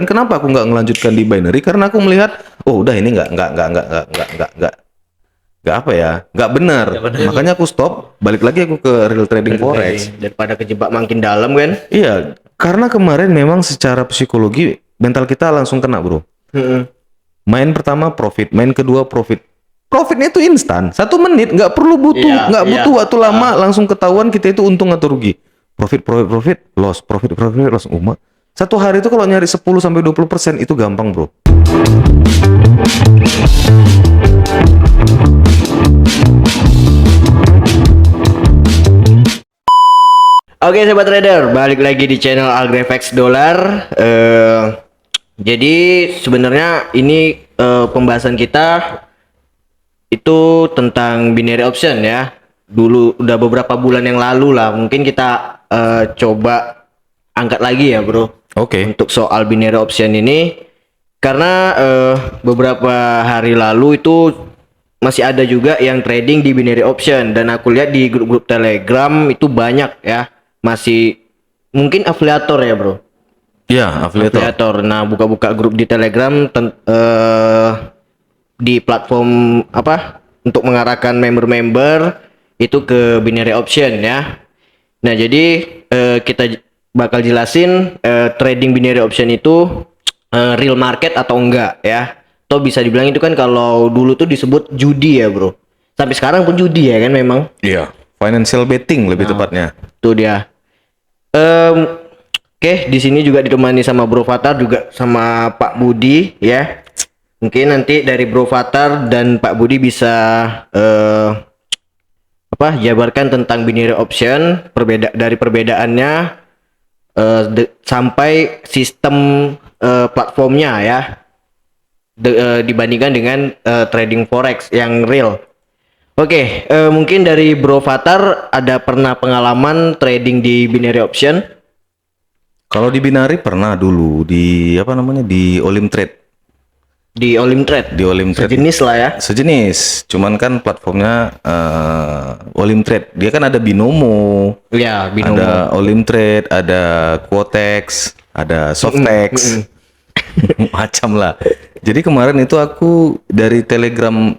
Kenapa aku nggak ngelanjutkan di binary? Karena aku melihat, oh udah ini nggak apa ya, nggak benar. Makanya aku stop, balik lagi aku ke real trading forex. Daripada kejebak makin dalam kan. Iya, karena kemarin memang secara psikologi mental kita langsung kena, bro. Main pertama profit, main kedua profit. Profitnya itu instan, 1 menit, nggak perlu butuh waktu lama, langsung ketahuan kita itu untung atau rugi. Profit, loss, profit, loss. Satu hari itu kalau nyari 10 sampai 20% itu gampang, bro. Oke sobat trader, balik lagi di channel AgriFX Dollar. Jadi sebenarnya ini pembahasan kita itu tentang binary option ya. Dulu udah beberapa bulan yang lalu lah, mungkin kita coba angkat lagi ya bro. Oke. Untuk soal binary option ini, karena beberapa hari lalu itu masih ada juga yang trading di binary option, dan aku lihat di grup-grup Telegram itu banyak ya, masih mungkin afiliator ya bro. Ya, afiliator. Nah, buka-buka grup di Telegram di platform apa untuk mengarahkan member-member itu ke binary option ya. Nah, jadi kita bakal jelasin trading binary option itu real market atau enggak ya. Atau bisa dibilang itu kan kalau dulu tuh disebut judi ya, bro. Sampai sekarang pun judi ya kan memang. Iya, financial betting lebih tepatnya. Tuh dia. Oke, di sini juga ditemani sama Bro Fatar, juga sama Pak Budi ya. Mungkin nanti dari Bro Fatar dan Pak Budi bisa jabarkan tentang binary option, dari perbedaannya sampai sistem platformnya ya, dibandingkan dengan trading forex yang real. Oke, mungkin dari Bro Fatar ada pernah pengalaman trading di binary option? Kalau di binary pernah dulu di di Olim Trade. Di Olim Trade. Di Olim Trade. Sejenis lah ya. Sejenis, cuman kan platformnya Olim Trade. Dia kan ada Binomo. Ya, Binomo. Ada Olim Trade, ada Quotex, ada Softex. Macam lah. Jadi kemarin itu aku dari Telegram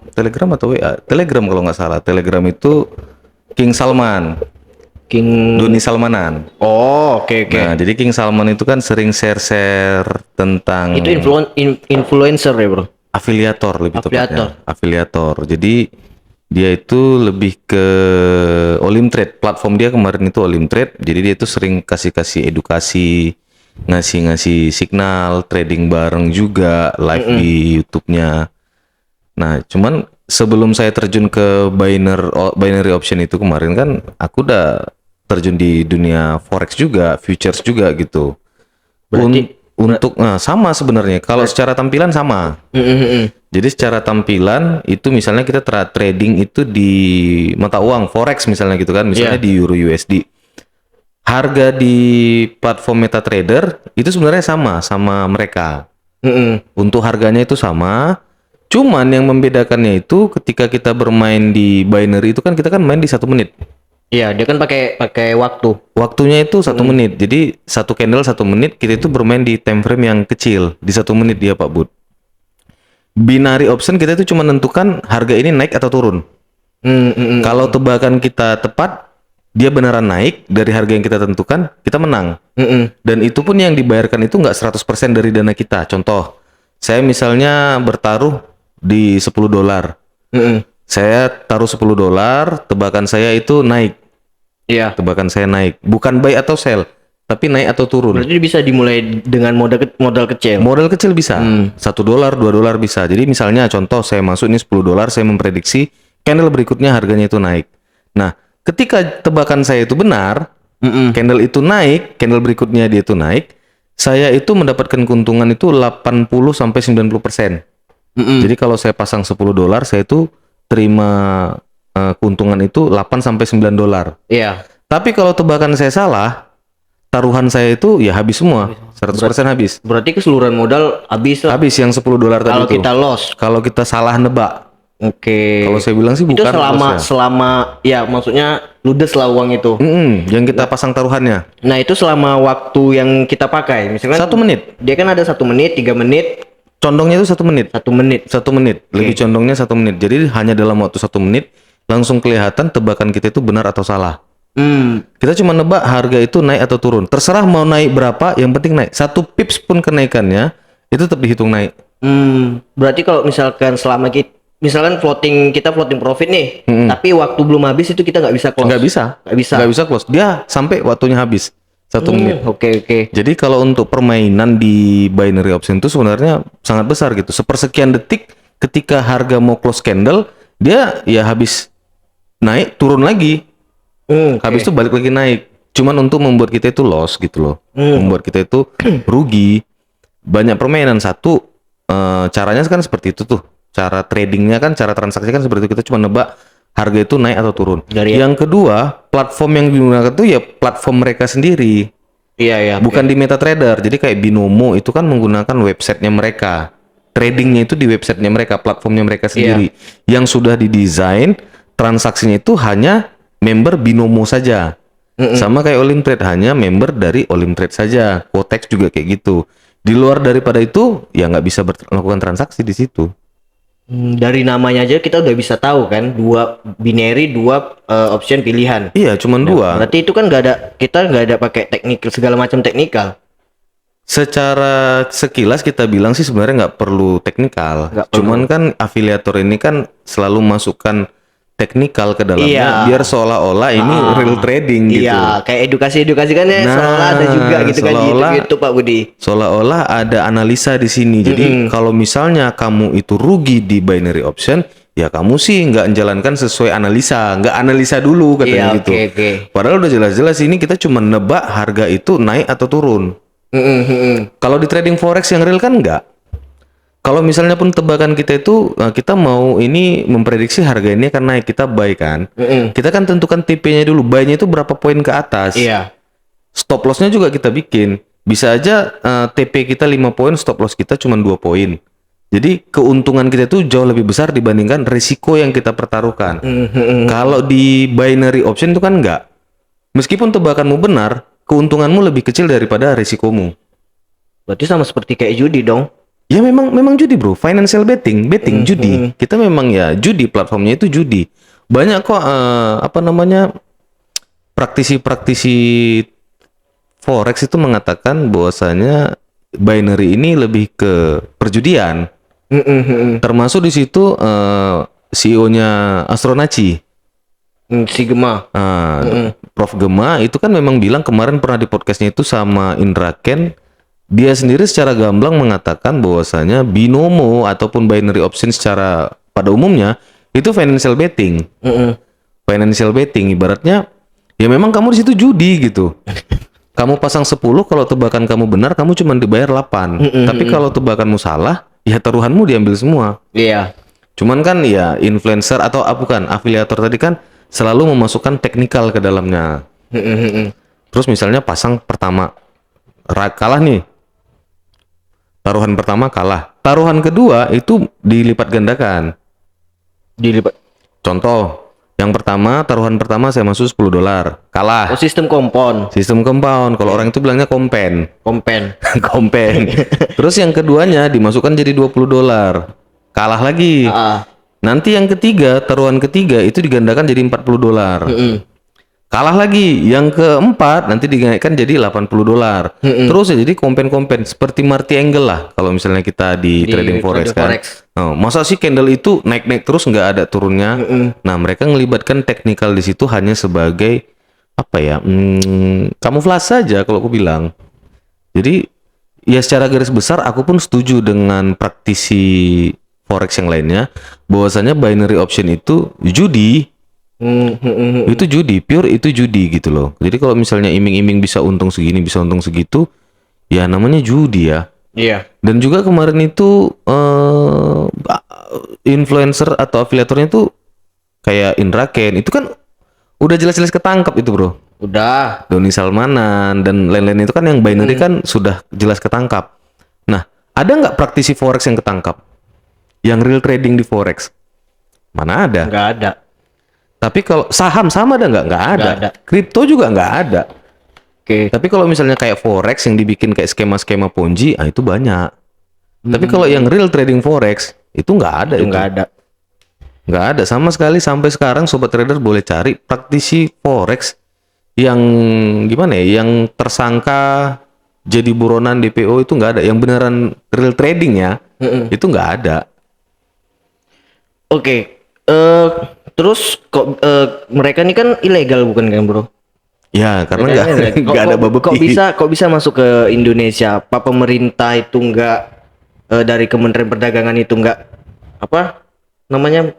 atau WA? Telegram kalau nggak salah. Telegram itu King Salman. Doni Salmanan. Oh, oke. Nah, jadi King Salman itu kan sering share tentang itu influencer ya, bro. Afiliator lebih tepatnya. Afiliator. Jadi dia itu lebih ke Olim Trade. Platform dia kemarin itu Olim Trade. Jadi dia itu sering kasih edukasi, ngasih signal trading bareng juga live di YouTube-nya. Nah, cuman sebelum saya terjun ke binary option itu kemarin kan aku udah terjun di dunia forex juga, futures juga gitu. Untuk sama sebenarnya. Kalau secara tampilan sama. Jadi secara tampilan itu misalnya kita trading itu di mata uang forex misalnya gitu kan, misalnya di Euro USD. Harga di platform MetaTrader itu sebenarnya sama mereka. Untuk harganya itu sama. Cuman yang membedakannya itu ketika kita bermain di binary itu kan kita kan main di 1 menit. Iya, dia kan pakai waktu. Waktunya itu 1 menit. Jadi satu candle 1 menit, kita itu bermain di time frame yang kecil di 1 menit dia Pak Bud. Binary option kita itu cuma menentukan harga ini naik atau turun. Kalau tebakan kita tepat, dia beneran naik dari harga yang kita tentukan, kita menang. Dan itu pun yang dibayarkan itu nggak 100% dari dana kita. Contoh, saya misalnya bertaruh di $10. Saya taruh $10, tebakan saya itu naik. Iya. Tebakan saya naik. Bukan buy atau sell, tapi naik atau turun. Berarti bisa dimulai dengan modal kecil. Modal kecil bisa. $1, $2 bisa. Jadi misalnya contoh saya masuk ini $10, saya memprediksi candle berikutnya harganya itu naik. Nah, ketika tebakan saya itu benar, candle itu naik, candle berikutnya dia itu naik, saya itu mendapatkan keuntungan itu 80 sampai 90%. Jadi kalau saya pasang $10, saya itu terima keuntungan itu 8 sampai $9. Iya. Tapi kalau tebakan saya salah, taruhan saya itu ya habis semua, 100% habis. Berarti keseluruhan modal habis lah. Habis yang $10 tadi Kalau itu. kita loss. Kalau kita salah nebak. Oke. Kalau saya bilang sih bukan itu selama ya maksudnya ludes lah uang itu. Yang kita pasang taruhannya. Nah itu selama waktu yang kita pakai, misalkan 1 menit. dia kan ada 1 menit, 3 menit, Condongnya itu 1 menit. 1 menit. 1 menit. Lebih condongnya 1 menit. Jadi hanya dalam waktu 1 menit langsung kelihatan tebakan kita itu benar atau salah. Kita cuma nebak harga itu naik atau turun. Terserah mau naik berapa, yang penting naik. 1 pips pun kenaikannya itu tetap dihitung naik. Berarti kalau misalkan selama misalkan kita floating profit nih, tapi waktu belum habis itu kita nggak bisa close. Nggak bisa. Nggak bisa close. Dia sampai waktunya habis. 1 menit. Oke. Jadi kalau untuk permainan di binary option itu sebenarnya sangat besar gitu. Sepersekian detik ketika harga mau close candle, dia ya habis naik turun lagi. Habis itu balik lagi naik. Cuman untuk membuat kita itu loss gitu loh. Membuat kita itu rugi. Banyak permainan. Satu caranya kan seperti itu tuh. Cara tradingnya kan, cara transaksi kan seperti itu. Kita cuma nebak harga itu naik atau turun. Yang kedua, platform yang digunakan itu ya platform mereka sendiri. Iya. Bukan di MetaTrader. Jadi kayak Binomo itu kan menggunakan websitenya mereka. Tradingnya itu di websitenya mereka, platformnya mereka sendiri. Yang sudah didesain, transaksinya itu hanya member Binomo saja. Sama kayak Olimtrade, hanya member dari Olimtrade saja. Quotex juga kayak gitu. Di luar daripada itu, ya nggak bisa melakukan transaksi di situ. Dari namanya aja kita udah bisa tahu kan, 2 binary, 2 option pilihan. Iya, cuman 2. Berarti itu kan kita nggak ada pakai teknik segala macam teknikal. Secara sekilas kita bilang sih sebenarnya nggak perlu teknikal. Cuman kan afiliator ini kan selalu masukkan teknikal ke dalamnya biar seolah-olah ini real trading gitu. Iya, kayak edukasi kan ya, seolah ada juga gitu kan di YouTube Pak Budi. Seolah-olah ada analisa di sini. Jadi kalau misalnya kamu itu rugi di binary option, ya kamu sih nggak menjalankan sesuai analisa, nggak analisa dulu katanya gitu. Padahal udah jelas-jelas ini kita cuma nebak harga itu naik atau turun. Kalau di trading forex yang real kan nggak. Kalau misalnya pun tebakan kita itu kita mau ini memprediksi harga ini akan naik, kita buy kan. Kita kan tentukan TP-nya dulu, buy-nya itu berapa poin ke atas. Iya. Stop loss-nya juga kita bikin. Bisa aja TP kita 5 poin, stop loss kita cuma 2 poin. Jadi keuntungan kita itu jauh lebih besar dibandingkan risiko yang kita pertaruhkan. Kalau di binary option itu kan enggak. Meskipun tebakanmu benar, keuntunganmu lebih kecil daripada risikomu. Berarti sama seperti kayak judi dong. Ya memang judi bro, financial betting judi. Kita memang ya judi, platformnya itu judi. Banyak kok praktisi forex itu mengatakan bahwasanya binary ini lebih ke perjudian. Termasuk di situ CEO-nya Astronaci. Si Gema. Prof Gema itu kan memang bilang kemarin pernah di podcastnya itu sama Indra Ken. Dia sendiri secara gamblang mengatakan bahwasanya binomo ataupun binary option secara pada umumnya itu financial betting. Financial betting ibaratnya ya memang kamu di situ judi gitu. Kamu pasang 10, kalau tebakan kamu benar kamu cuma dibayar 8. Tapi kalau tebakanmu salah, ya taruhanmu diambil semua. Iya. Cuman kan ya influencer atau bukan afiliator tadi kan selalu memasukkan teknikal ke dalamnya. Terus misalnya pasang pertama kalah nih. Taruhan pertama kalah. Taruhan kedua itu dilipat gandakan. Contoh, yang pertama, taruhan pertama saya masuk $10. Kalah. Oh, sistem compound. Sistem compound. Kalau orang itu bilangnya kompen. Kompen. Terus yang keduanya dimasukkan jadi $20. Kalah lagi. Nanti yang ketiga, taruhan ketiga itu digandakan jadi $40. Kalah lagi. Yang keempat nanti dinaikkan jadi $80. Terus ya jadi kompen seperti Marty Angle lah kalau misalnya kita di trading forex kan. Oh, masa sih candle itu naik terus nggak ada turunnya? Nah, mereka ngelibatkan teknikal di situ hanya sebagai apa ya? Kamuflase saja kalau aku bilang. Jadi ya secara garis besar aku pun setuju dengan praktisi forex yang lainnya bahwasanya binary option itu judi. Itu judi, pure itu judi gitu loh. Jadi kalau misalnya iming-iming bisa untung segini, bisa untung segitu, ya namanya judi ya. Iya. Dan juga kemarin itu influencer atau afiliatornya tuh kayak Indra Ken, itu kan udah jelas-jelas ketangkap itu bro. Udah. Doni Salmanan dan lain-lain itu kan yang binary kan sudah jelas ketangkap. Nah, ada nggak praktisi forex yang ketangkap? Yang real trading di forex? Mana ada? Nggak ada. Tapi kalau saham sama ada nggak? Nggak ada. Nggak ada. Kripto juga nggak ada. Oke. Tapi kalau misalnya kayak forex yang dibikin kayak skema-skema Ponzi, itu banyak. Tapi kalau yang real trading forex itu nggak ada. Itu nggak ada. Nggak ada sama sekali sampai sekarang. Sobat trader boleh cari praktisi forex yang gimana ya? Yang tersangka jadi buronan DPO itu nggak ada. Yang beneran real trading ya, itu nggak ada. Oke. Terus kok mereka ini kan ilegal bukan kan bro? Ya karena Bedanya nggak ada babeki. kok bisa masuk ke Indonesia? Apa pemerintah itu nggak dari Kementerian Perdagangan itu nggak apa namanya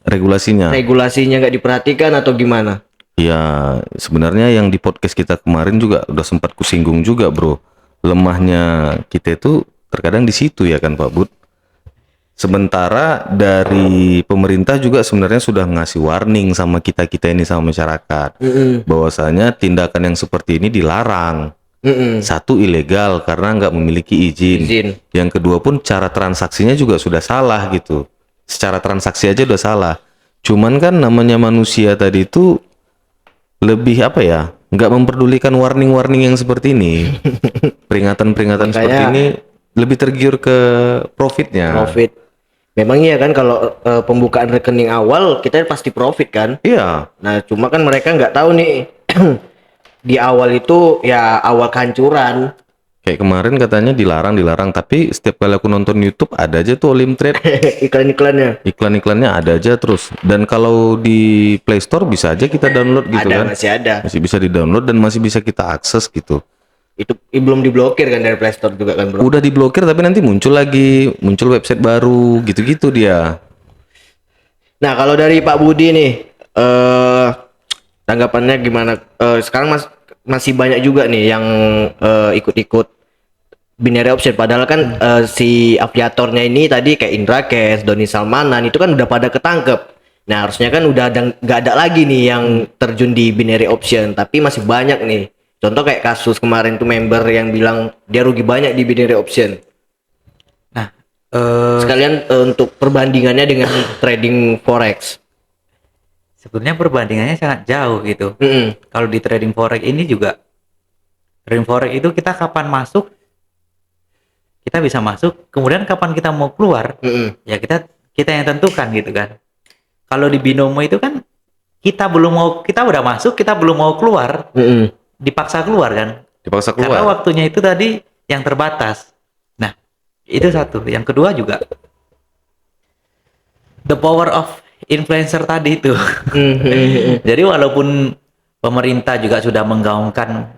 Regulasinya. regulasinya nggak diperhatikan atau gimana? Ya sebenarnya yang di podcast kita kemarin juga udah sempat kusinggung juga bro. Lemahnya kita itu terkadang di situ ya kan Pak Bud. Sementara dari pemerintah juga sebenarnya sudah ngasih warning sama kita-kita ini sama masyarakat. Bahwasanya tindakan yang seperti ini dilarang. Satu ilegal karena nggak memiliki izin. Yang kedua pun cara transaksinya juga sudah salah gitu. Secara transaksi aja udah salah. Cuman kan namanya manusia tadi itu lebih apa ya? Nggak memperdulikan warning-warning yang seperti ini. Peringatan-peringatan seperti ini lebih tergiur ke profitnya. Profit. Memang iya kan kalau pembukaan rekening awal kita pasti profit kan? Iya. Nah cuma kan mereka nggak tahu nih di awal itu ya awal kehancuran. Kayak kemarin katanya dilarang, tapi setiap kali aku nonton YouTube ada aja tuh Olim Trade. Iklan-iklannya. Iklan-iklannya ada aja terus. Dan kalau di Play Store bisa aja kita download gitu Ada, kan. masih ada. Masih bisa di-download dan masih bisa kita akses gitu. Itu belum diblokir kan dari Play Store juga kan bro? Udah diblokir tapi nanti muncul lagi, muncul website baru gitu-gitu dia. Nah kalau dari Pak Budi nih, tanggapannya gimana? Sekarang masih banyak juga nih yang ikut-ikut binary option. Padahal kan si afiliatornya ini tadi kayak Indra Cash, Doni Salmanan itu kan udah pada ketangkep. Nah harusnya kan udah nggak ada lagi nih yang terjun di binary option, tapi masih banyak nih. Contoh kayak kasus kemarin tuh member yang bilang dia rugi banyak di binary option. Nah, Sekalian untuk perbandingannya dengan trading forex. sebenarnya perbandingannya sangat jauh gitu. Kalau di trading forex ini juga, trading forex itu kita kapan masuk, kita bisa masuk. Kemudian kapan kita mau keluar, ya kita yang tentukan gitu kan. Kalau di binomo itu kan kita udah masuk, kita belum mau keluar, dipaksa keluar kan. Dipaksa Karena keluar. waktunya itu tadi yang terbatas. Nah, itu satu. Yang kedua juga the power of influencer tadi itu. Jadi walaupun pemerintah juga sudah menggaungkan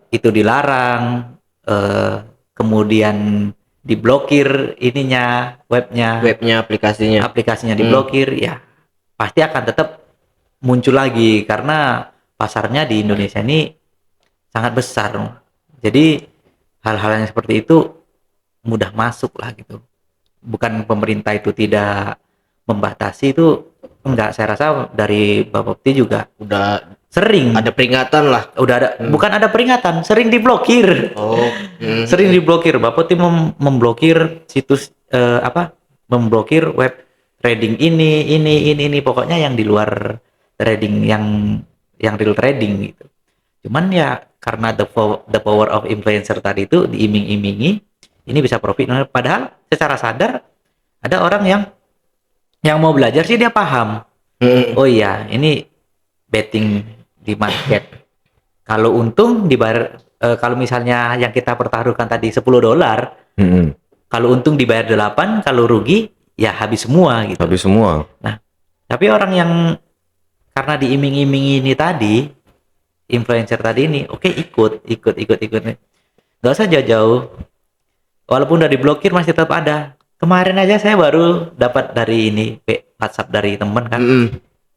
itu dilarang, kemudian diblokir ininya, webnya, aplikasinya diblokir, ya pasti akan tetap muncul lagi karena pasarnya di Indonesia ini sangat besar. Jadi hal-hal yang seperti itu mudah masuk lah gitu. Bukan pemerintah itu tidak membatasi, itu enggak, saya rasa dari Bapepti juga Udah sering ada peringatan lah. udah ada, bukan ada peringatan, sering diblokir. Sering diblokir. Bapepti memblokir situs memblokir web trading ini pokoknya yang di luar trading, yang real trading gitu. Cuman ya karena the power of influencer tadi itu diiming-imingi ini bisa profit, padahal secara sadar ada orang yang mau belajar sih dia paham. Oh iya, ini betting di market. Kalau untung dibayar, kalau misalnya yang kita pertaruhkan tadi $10, kalau untung dibayar 8, kalau rugi ya habis semua gitu. Habis semua. Nah, tapi orang yang karena diiming-imingi ini tadi, influencer tadi ini, oke, ikut. Gak usah jauh-jauh. Walaupun udah diblokir masih tetap ada. Kemarin aja saya baru dapat dari ini WhatsApp dari temen kan.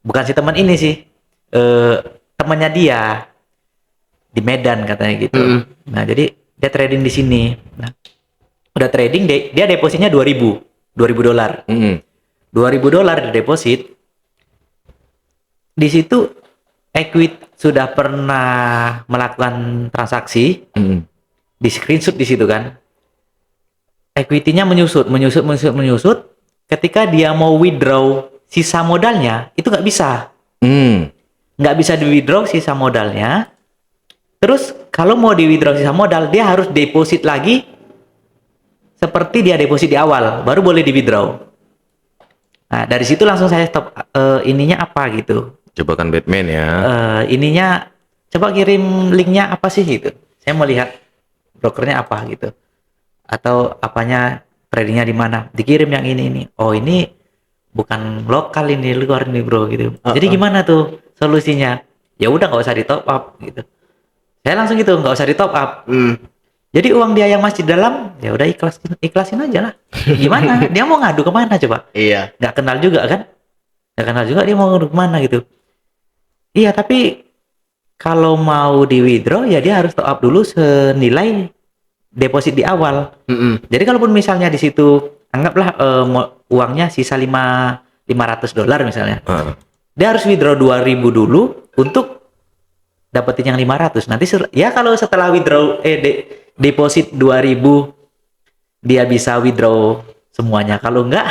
Bukan si teman ini sih. Temannya dia di Medan katanya gitu. Nah, jadi dia trading di sini. Nah, udah trading dia depositnya $2.000 $2.000. $2.000 di deposit. Di situ Equity sudah pernah melakukan transaksi, di screenshot di situ kan. Equity-nya menyusut. Ketika dia mau withdraw sisa modalnya itu nggak bisa. Hmm. Nggak bisa di withdraw sisa modalnya. Terus kalau mau di withdraw sisa modal, dia harus deposit lagi seperti dia deposit di awal, baru boleh di withdraw. Nah, dari situ langsung saya stop, ininya apa gitu. Jebakan Batman ya. Ininya coba kirim linknya apa sih gitu. Saya mau lihat brokernya apa gitu. Atau apanya, tradingnya di mana. Dikirim yang ini. Oh, ini bukan lokal, ini luar nih bro gitu. Jadi gimana tuh solusinya? Ya udah nggak usah di top up gitu. Saya langsung gitu, nggak usah di top up. Jadi uang dia yang masih dalam, ya udah ikhlasin aja lah. Gimana? Dia mau ngadu kemana coba? Iya. Nggak kenal juga kan? Nggak kenal juga dia mau ngadu kemana gitu. Iya, tapi kalau mau di withdraw ya dia harus top up dulu senilai deposit di awal. Jadi kalaupun misalnya di situ anggaplah uangnya sisa $500 misalnya. Dia harus withdraw 2.000 dulu untuk dapetin yang 500. Nanti ya kalau setelah withdraw deposit 2.000 dia bisa withdraw semuanya. Kalau enggak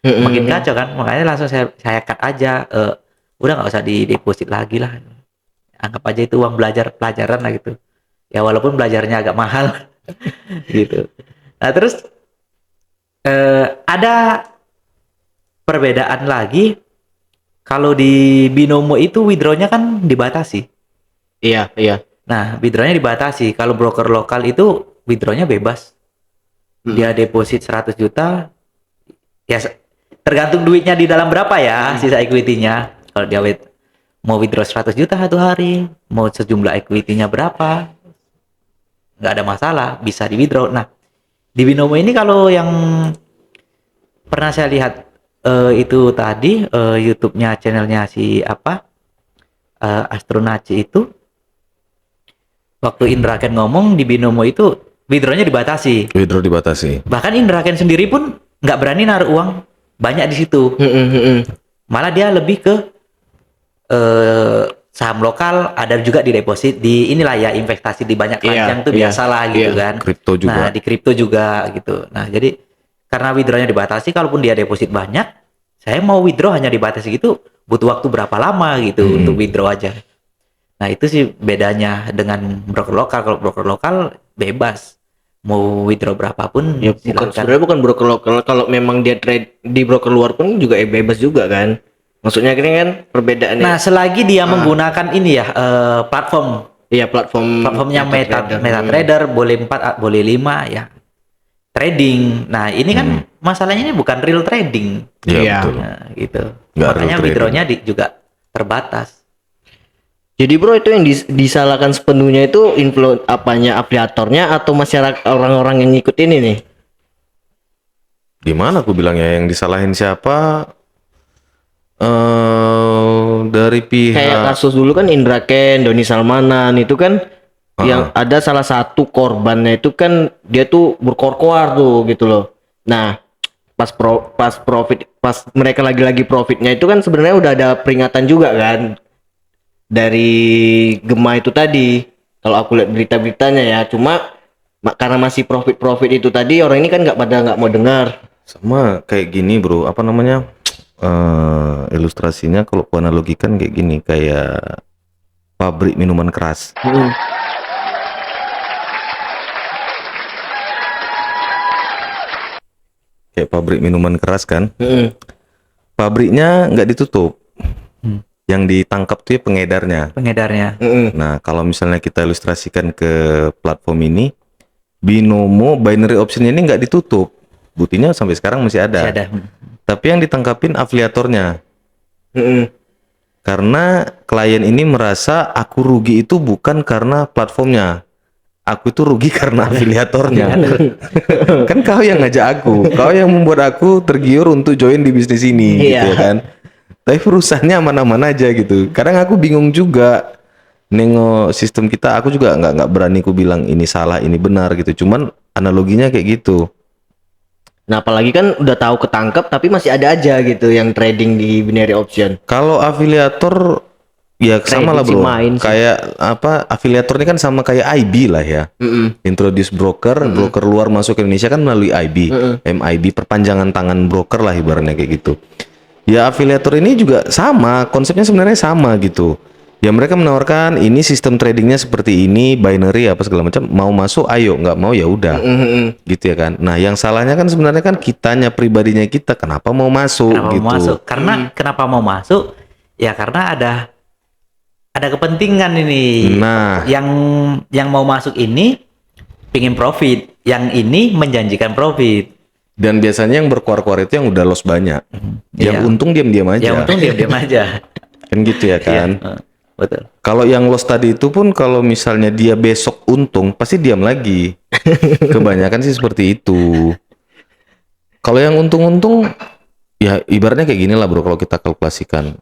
makin kacau kan. Makanya langsung saya cut aja. Udah nggak usah di deposit lagi lah. Anggap aja itu uang pelajaran lah gitu. Ya walaupun belajarnya agak mahal gitu. Nah terus ada perbedaan lagi. Kalau di binomo itu withdrawnya kan dibatasi. Iya. Nah, withdrawnya dibatasi. Kalau broker lokal itu withdrawnya bebas. Dia deposit 100 juta, ya tergantung duitnya di dalam berapa ya, sisa equity-nya. Kalau dia mau withdraw 100 juta satu hari, mau sejumlah equity-nya berapa, nggak ada masalah, bisa di withdraw. Nah, di binomo ini kalau yang pernah saya lihat itu tadi YouTube-nya channelnya si Astronaci itu, waktu Indra Ken ngomong di binomo itu withdrawnya dibatasi. Withdraw dibatasi. Bahkan Indra Ken sendiri pun nggak berani naruh uang banyak di situ. Malah dia lebih ke saham lokal, ada juga di deposit di inilah ya, investasi di banyak keranjang tuh biasalah gitu kan. Kripto juga. Nah, di kripto juga gitu. Nah, jadi karena withdrawnya dibatasi, kalaupun dia deposit banyak, saya mau withdraw hanya dibatasi gitu, butuh waktu berapa lama gitu untuk withdraw aja. Nah, itu sih bedanya dengan broker lokal. Kalau broker lokal bebas, mau withdraw berapapun Ya, silakan. sebenarnya bukan broker lokal. Kalau memang dia trade di broker luar pun juga bebas juga kan. Maksudnya kan perbedaannya. Nah, selagi dia menggunakan ini ya, platform. Iya, Platformnya MetaTrader, boleh 4, boleh 5 ya. Trading. Nah, ini kan masalahnya ini bukan real trading. Iya, betul. Nah, gitu. Nggak Makanya real withdrawnya juga terbatas. Jadi bro, itu yang disalahkan sepenuhnya itu afiliatornya atau masyarakat, orang-orang yang ngikut ini nih? Gimana aku bilangnya, yang disalahin siapa? Dari pihak Kayak kasus dulu kan Indra Ken, Doni Salmanan itu kan yang ada salah satu korbannya itu kan dia tuh berkor-koar tuh gitu loh. Nah, pas mereka lagi profitnya itu kan sebenarnya udah ada peringatan juga kan dari Gema itu tadi. Kalau aku lihat berita-beritanya ya, cuma karena masih profit itu tadi, orang ini kan nggak mau dengar. sama kayak gini bro, apa namanya, ilustrasinya kalau aku analogikan kayak gini, kayak pabrik minuman keras. Kayak pabrik minuman keras kan, pabriknya nggak ditutup, yang ditangkap tuh ya pengedarnya. Nah, kalau misalnya kita ilustrasikan ke platform ini, binomo binary option ini nggak ditutup, buktinya sampai sekarang masih ada. Tapi yang ditangkapin afiliatornya. Karena klien ini merasa aku rugi itu bukan karena platformnya, aku itu rugi karena afiliatornya. Kan kau yang ngajak aku, kau yang membuat aku tergiur untuk join di bisnis ini, gitu ya kan. Tapi perusahaannya aman-aman aja gitu. Kadang aku bingung juga nengok sistem kita. Aku juga nggak berani ku bilang ini salah, ini benar gitu. Cuman analoginya kayak gitu. Nah, apalagi kan udah tahu ketangkep tapi masih ada aja gitu yang trading di binary option. Kalau afiliator ya sama lah bro. Kayak apa? Afiliator ini kan sama kayak IB lah ya. Introduce broker, broker luar masuk ke Indonesia kan melalui IB, MIB, perpanjangan tangan broker lah ibaratnya kayak gitu. Ya afiliator ini juga sama, konsepnya sebenarnya sama gitu. Ya mereka menawarkan ini sistem tradingnya seperti ini, binary apa segala macam. Mau masuk, ayo. Nggak mau ya udah, gitu ya kan. Nah yang salahnya kan sebenarnya kan kitanya pribadinya kita, kenapa mau masuk Kenapa gitu. mau masuk? Karena kenapa mau masuk? Ya karena ada kepentingan ini. Nah. Yang mau masuk ini pingin profit, yang ini menjanjikan profit. Dan biasanya yang berkuar-kuar itu yang udah loss banyak. Yang Iya. untung diam-diam aja. Yang untung diam-diam aja. Kan gitu ya kan. Iya, betul. Kalau yang loss tadi itu pun kalau misalnya dia besok untung pasti diam lagi. Kebanyakan sih seperti itu. Kalau yang untung-untung ya ibaratnya kayak gini lah bro, kalau kita kalkulasikan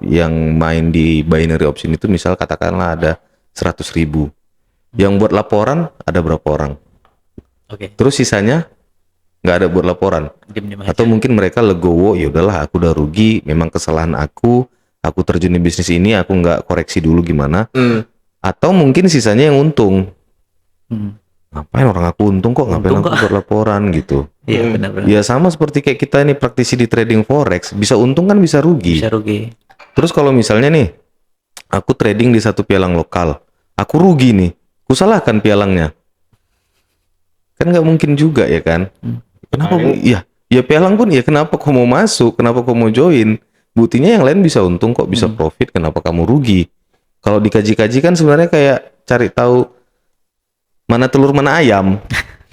yang main di binary option itu misal katakanlah ada 100.000. Yang buat laporan ada berapa orang? Oke. Terus sisanya nggak ada buat laporan. Diam-diam aja. Atau mungkin mereka legowo, ya udahlah aku udah rugi, memang kesalahan aku terjun di bisnis ini, aku nggak koreksi dulu gimana. Atau mungkin sisanya yang untung. Ngapain orang aku untung kok, ngapain Untung aku buat laporan gitu. Iya, benar-benar. Ya sama seperti kayak kita ini praktisi di trading forex, bisa untung kan bisa rugi. Bisa rugi. Terus kalau misalnya nih, aku trading di satu pialang lokal, aku rugi nih, kusalahkan pialangnya. Kan nggak mungkin juga ya kan? Kenapa? Ya pialang pun ya kenapa kau mau masuk, kenapa kau mau join? Buktinya yang lain bisa untung kok, bisa profit, kenapa kamu rugi? Kalau dikaji-kaji kan sebenarnya kayak cari tahu mana telur mana ayam.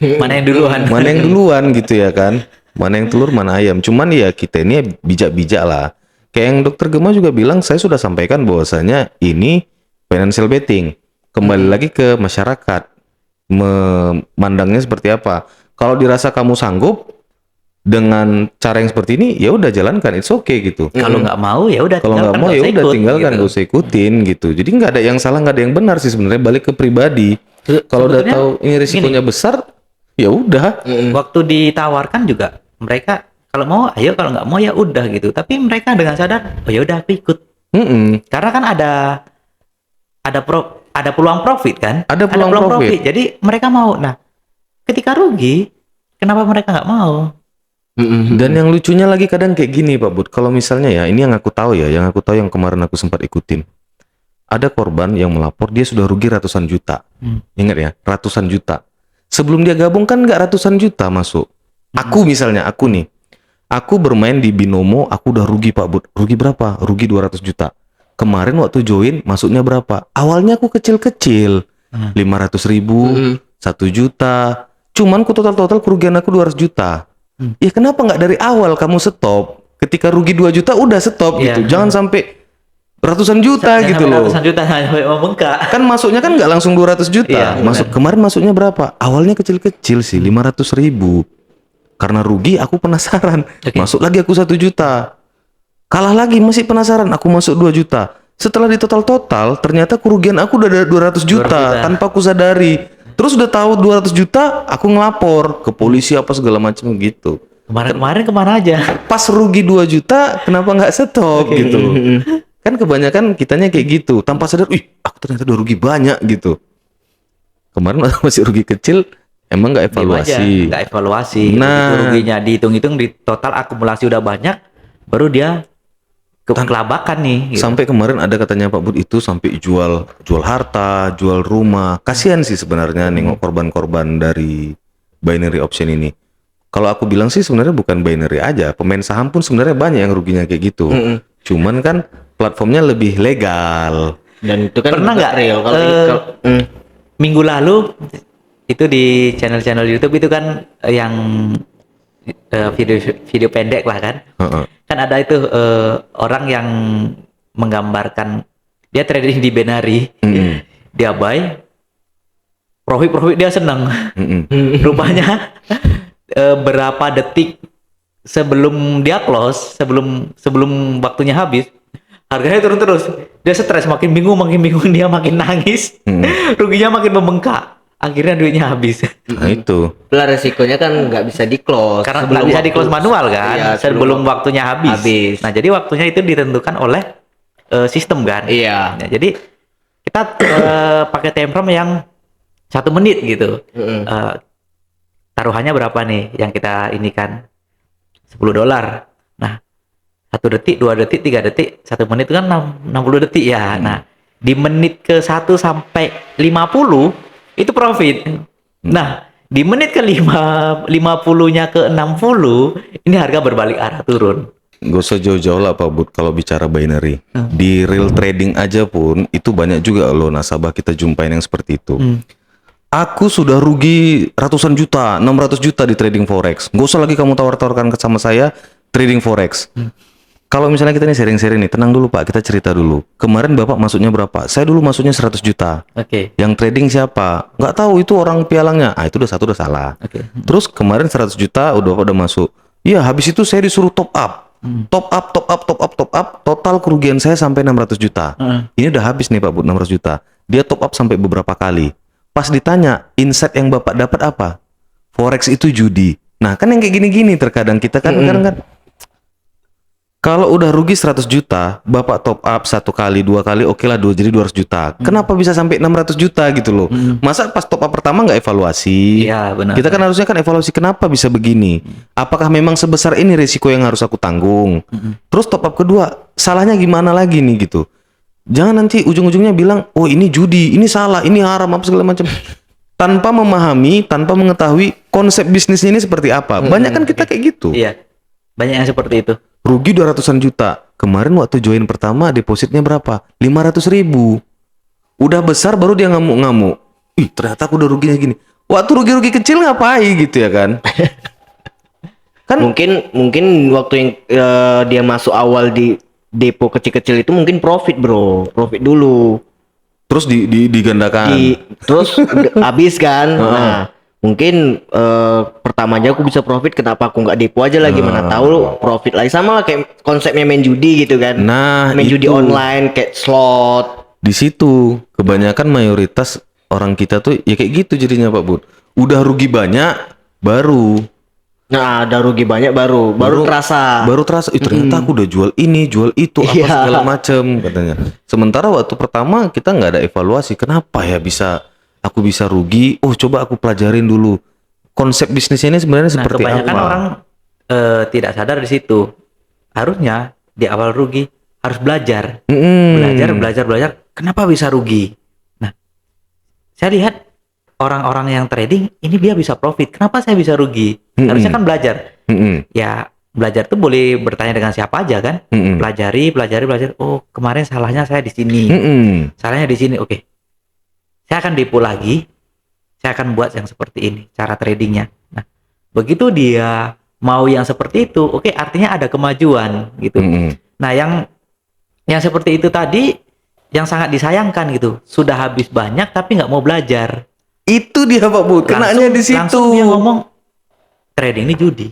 Mana yang duluan? Mana yang duluan gitu ya kan? Mana yang telur mana ayam. Cuman ya kita ini bijak-bijak lah. Kayak yang Dokter Gema juga bilang, saya sudah sampaikan bahwasanya ini financial betting. Kembali lagi ke masyarakat, memandangnya seperti apa. Kalau dirasa kamu sanggup dengan cara yang seperti ini, ya udah jalankan, it's okay gitu. Kalau nggak mau ya udah. Kalau nggak mau ya udah tinggalkan, gak usah ikutin gitu. Jadi nggak ada yang salah, nggak ada yang benar sih sebenarnya, balik ke pribadi. Kalau udah Sebetulnya tahu ini risikonya besar, ya udah. Waktu ditawarkan juga mereka kalau mau ayo, kalau nggak mau ya udah gitu. Tapi mereka dengan sadar, oh ya udah aku ikut. Karena kan ada peluang profit kan? Ada peluang profit. Jadi mereka mau. Nah, ketika rugi, kenapa mereka nggak mau? Dan yang lucunya lagi kadang kayak gini Pak Bud, kalau misalnya ya, ini yang aku tahu ya, yang kemarin aku sempat ikutin. Ada korban yang melapor, dia sudah rugi ratusan juta. Ingat ya, ratusan juta. Sebelum dia gabung kan nggak ratusan juta masuk. Aku misalnya, aku nih. Aku bermain di Binomo, aku udah rugi Pak Bud. Rugi berapa? Rugi 200 juta. Kemarin waktu join, masuknya berapa? Awalnya aku kecil-kecil. 500.000, 1 juta. Cuman total kerugian aku 200 juta. Ya kenapa nggak dari awal kamu stop? Ketika rugi 2 juta udah stop gitu. Jangan sampai ratusan juta gitu loh. Ratusan juta sampai membengkak. Kan masuknya kan nggak langsung 200 juta. Kemarin masuknya berapa? Awalnya kecil-kecil sih, 500.000. Karena rugi aku penasaran. Masuk lagi aku 1 juta. Kalah lagi masih penasaran, aku masuk 2 juta. Setelah di total ternyata kerugian aku udah ada 200 juta tanpa aku sadari. Terus udah tahu 200 juta, aku ngelapor ke polisi apa segala macam gitu. Kemarin kemana aja? Pas rugi 2 juta, kenapa nggak stop gitu? Kan kebanyakan kitanya kayak gitu, tanpa sadar, aku ternyata udah rugi banyak gitu. Kemarin masih rugi kecil, emang nggak evaluasi. Nggak evaluasi. Nah, ruginya dihitung-hitung di total akumulasi udah banyak, baru dia kelabakan nih. Gitu. Sampai kemarin ada katanya Pak Bud itu sampai jual harta, jual rumah. Kasihan sih sebenarnya nengok korban-korban dari binary option ini. Kalau aku bilang sih sebenarnya bukan binary aja, pemain saham pun sebenarnya banyak yang ruginya kayak gitu. Cuman kan platformnya lebih legal. Dan itu kan pernah nggak real minggu lalu itu di channel YouTube itu kan yang video pendek lah kan. Kan ada itu orang yang menggambarkan dia trading di binary, dia buy, profit dia senang. Rupanya berapa detik sebelum dia close, sebelum waktunya habis, harganya turun terus. Dia stres, makin bingung dia makin nangis, ruginya makin membengkak. Akhirnya duitnya habis. Nah itu. Lah resikonya kan nggak bisa di close. Karena nggak bisa di close manual kan, iya, sebelum waktunya habis. Nah jadi waktunya itu ditentukan oleh sistem kan. Iya. Nah, jadi kita pakai time frame yang 1 menit gitu. Taruhannya berapa nih yang kita ini kan? $10. Nah, 1 detik, 2 detik, 3 detik, 1 menit itu kan 60 detik ya. Nah, di menit ke 1 sampai 50 itu profit. Nah, di menit ke 50-nya ke 60 ini harga berbalik arah turun. Gak usah jauh-jauh lah Pak Bud kalau bicara binary. Di real trading aja pun itu banyak juga loh nasabah kita jumpain yang seperti itu. Aku sudah rugi ratusan juta, 600 juta di trading forex. Gak usah lagi kamu tawar-tawarkan sama saya trading forex. Kalau misalnya kita nih sharing-sharing nih, tenang dulu Pak, kita cerita dulu. Kemarin Bapak masuknya berapa? Saya dulu masuknya 100 juta. Oke. Yang trading siapa? Nggak tahu, itu orang pialangnya. Ah, itu udah salah. Oke. Terus kemarin 100 juta udah masuk. Iya, habis itu saya disuruh top up. Top up. Total kerugian saya sampai 600 juta. Ini udah habis nih Pak Bud, 600 juta. Dia top up sampai beberapa kali. Pas ditanya, insight yang Bapak dapat apa? Forex itu judi. Nah, kan yang kayak gini-gini terkadang kita kan kadang-kadang kalau udah rugi 100 juta, Bapak top up 1 kali, 2 kali, oke lah jadi 200 juta. Kenapa bisa sampai 600 juta gitu loh? Masa pas top up pertama nggak evaluasi? Iya, benar. Kita kan harusnya kan evaluasi kenapa bisa begini. Apakah memang sebesar ini risiko yang harus aku tanggung? Terus top up kedua, salahnya gimana lagi nih gitu? Jangan nanti ujung-ujungnya bilang, oh ini judi, ini salah, ini haram, apa segala macam. Tanpa memahami, tanpa mengetahui konsep bisnisnya ini seperti apa. Banyak kan kita kayak gitu. Iya. Banyak yang seperti itu. Rugi 200-an juta. Kemarin waktu join pertama depositnya berapa? 500.000. Udah besar baru dia ngamuk-ngamuk. Ih, ternyata aku udah ruginya gini. Waktu rugi-rugi kecil ngapain gitu ya kan? Kan Mungkin waktu yang dia masuk awal di depo kecil-kecil itu mungkin profit bro, profit dulu. terus digandakan. Terus habis kan. Nah, mungkin pertamanya aku bisa profit, kenapa aku nggak depo aja lagi, mana tahu profit lagi. Sama lah kayak konsepnya main judi gitu kan. Nah, main judi itu. online kayak slot. Di situ kebanyakan mayoritas orang kita tuh ya kayak gitu jadinya Pak Bud. Udah rugi banyak baru Nah, ada rugi banyak baru terasa. Baru terasa, ternyata aku udah jual ini, jual itu, apa Iya. segala macem katanya. Sementara waktu pertama kita nggak ada evaluasi, kenapa ya aku bisa rugi? Oh, coba aku pelajarin dulu konsep bisnisnya ini sebenarnya Nah, seperti kebanyakan apa. orang tidak sadar di situ. Harusnya di awal rugi harus belajar. Belajar. Kenapa bisa rugi? Nah, saya lihat orang-orang yang trading ini dia bisa profit. Kenapa saya bisa rugi? Harusnya kan belajar. Ya, belajar tuh boleh bertanya dengan siapa aja kan? Pelajari. Oh, kemarin salahnya saya di sini. Salahnya di sini. Oke. Saya akan depo lagi. Saya akan buat yang seperti ini cara tradingnya. Nah, begitu dia mau yang seperti itu, oke, artinya ada kemajuan gitu. Nah, yang seperti itu tadi yang sangat disayangkan gitu. Sudah habis banyak tapi nggak mau belajar. Itu dia Pak Bud, kenanya di situ. Langsung dia ngomong trading ini judi.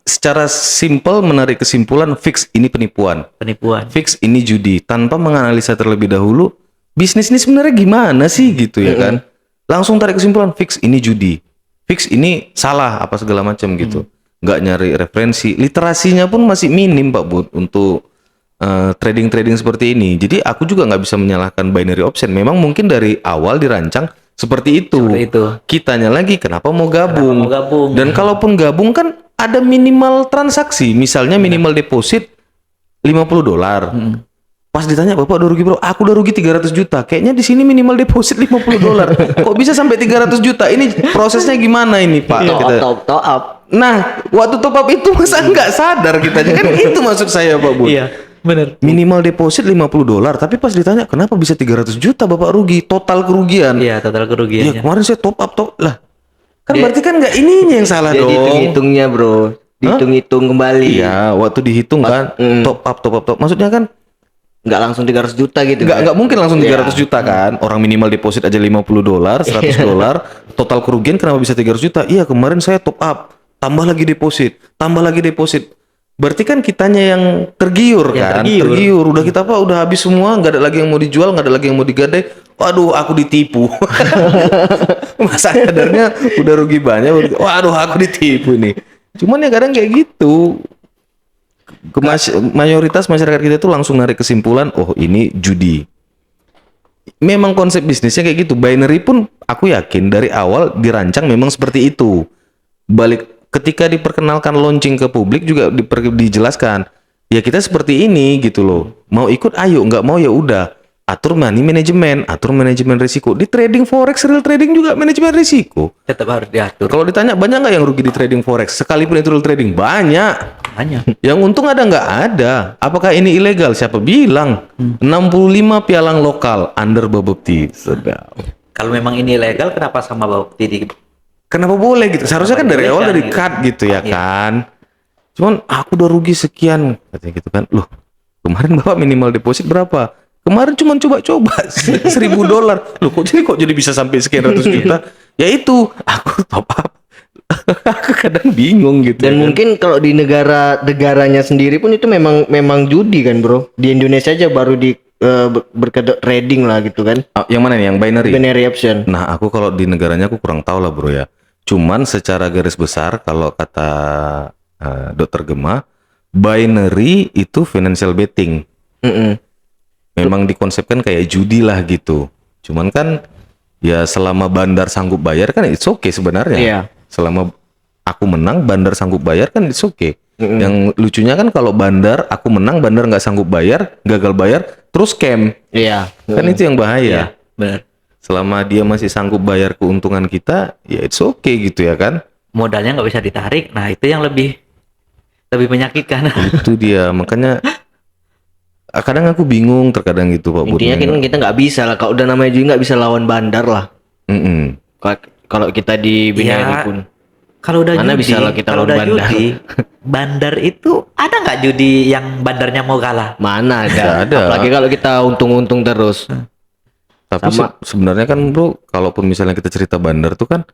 Secara simpel menarik kesimpulan fix ini penipuan. Fix ini judi tanpa menganalisa terlebih dahulu bisnis ini sebenarnya gimana sih gitu ya kan. Langsung tarik kesimpulan fix ini judi. Fix ini salah apa segala macam gitu. Nggak nyari referensi, literasinya pun masih minim Pak Bud untuk trading seperti ini. Jadi aku juga nggak bisa menyalahkan binary option. Memang mungkin dari awal dirancang seperti itu. Kitanya lagi kenapa mau gabung? Dan kalaupun gabung kan ada minimal transaksi. Misalnya minimal deposit $50. Pas ditanya Bapak udah rugi bro, aku udah rugi 300 juta. Kayaknya di sini minimal deposit $50. Kok bisa sampai 300 juta? Ini prosesnya gimana ini Pak? Top up. Nah, waktu top up itu masa nggak sadar kita. Kan itu maksud saya Pak Bud. Iya, benar. Minimal deposit $50, tapi pas ditanya kenapa bisa 300 juta Bapak rugi, total kerugian. Iya, total Ya kerugiannya. kemarin saya top up lah. Kan berarti kan nggak ininya yang salah Jadi dong. hitung-hitungnya bro, dihitung-hitung kembali. Iya, waktu dihitung kan top up. Maksudnya kan Nggak langsung 300 juta gitu. nggak mungkin langsung 300 Iya. juta kan. Orang minimal deposit aja $50, $100. Total kerugian kenapa bisa 300 juta? Iya, kemarin saya top up, tambah lagi deposit. Berarti kan kitanya yang tergiur kan? Tergiur. Udah kita udah habis semua, nggak ada lagi yang mau dijual, nggak ada lagi yang mau digadai. Waduh, aku ditipu. Masa kadarnya udah rugi banyak. Waduh, aku ditipu nih. Cuman ya kadang kayak gitu. Mayoritas masyarakat kita tuh langsung narik kesimpulan, oh ini judi. Memang konsep bisnisnya kayak gitu. Binary pun aku yakin dari awal dirancang memang seperti itu. Balik ketika diperkenalkan launching ke publik juga dijelaskan, ya kita seperti ini gitu loh. Mau ikut ayo, nggak mau ya udah. Atur manajemen risiko. Di trading forex, real trading juga manajemen risiko. Tetap harus diatur. Kalau ditanya banyak nggak yang rugi di trading forex, sekalipun itu real trading, banyak. Hanya. Yang untung ada nggak ada. Apakah ini ilegal? Siapa bilang? 65 pialang lokal under Babopti. Sedap. Kalau memang ini legal, kenapa sama Babopti di Kenapa boleh gitu? Seharusnya kan dari awal dari Gitu. cut gitu ya Iya. kan. Cuman aku udah rugi sekian katanya gitu kan. Loh, kemarin Bapak minimal deposit berapa? Kemarin cuma coba-coba $1.000. Loh, kok jadi bisa sampai sekian ratus juta? Ya itu, aku top up. Aku kadang bingung gitu. Dan ya kan. mungkin kalau di negaranya sendiri pun itu memang judi kan, Bro. Di Indonesia aja baru di berkedok trading lah gitu kan. Ah, yang mana nih? Yang binary? Binary option. Nah, aku kalau di negaranya aku kurang tahu lah bro ya. Cuman secara garis besar kalau kata Dokter Gema, binary itu financial betting. Mm-mm. Memang dikonsepkan kayak judi lah gitu. Cuman kan ya selama bandar sanggup bayar kan it's okay sebenarnya. Iya. Selama aku menang, bandar sanggup bayar kan it's okay. Yang lucunya kan kalau bandar aku menang, bandar nggak sanggup bayar, gagal bayar, terus scam. Iya. Kan itu yang bahaya. benar. Selama dia masih sanggup bayar keuntungan kita, ya it's okay gitu ya kan. Modalnya nggak bisa ditarik. Nah, itu yang lebih menyakitkan. Itu dia, makanya kadang aku bingung terkadang gitu Pak Bud. Intinya kan kita nggak bisa lah. Kalau udah namanya judi nggak bisa lawan bandar lah. Mm-mm. Kalau kita di binary Ya, pun. Kalau udah Mana judi, bisa lah kita kalau lawan udah bandar. judi, bandar itu ada nggak judi yang bandarnya mau kalah? Mana Nggak ada. ada. Apalagi kalau kita untung-untung terus. Tapi Sama. sebenarnya kan bro, kalaupun misalnya kita cerita bandar tuh kan,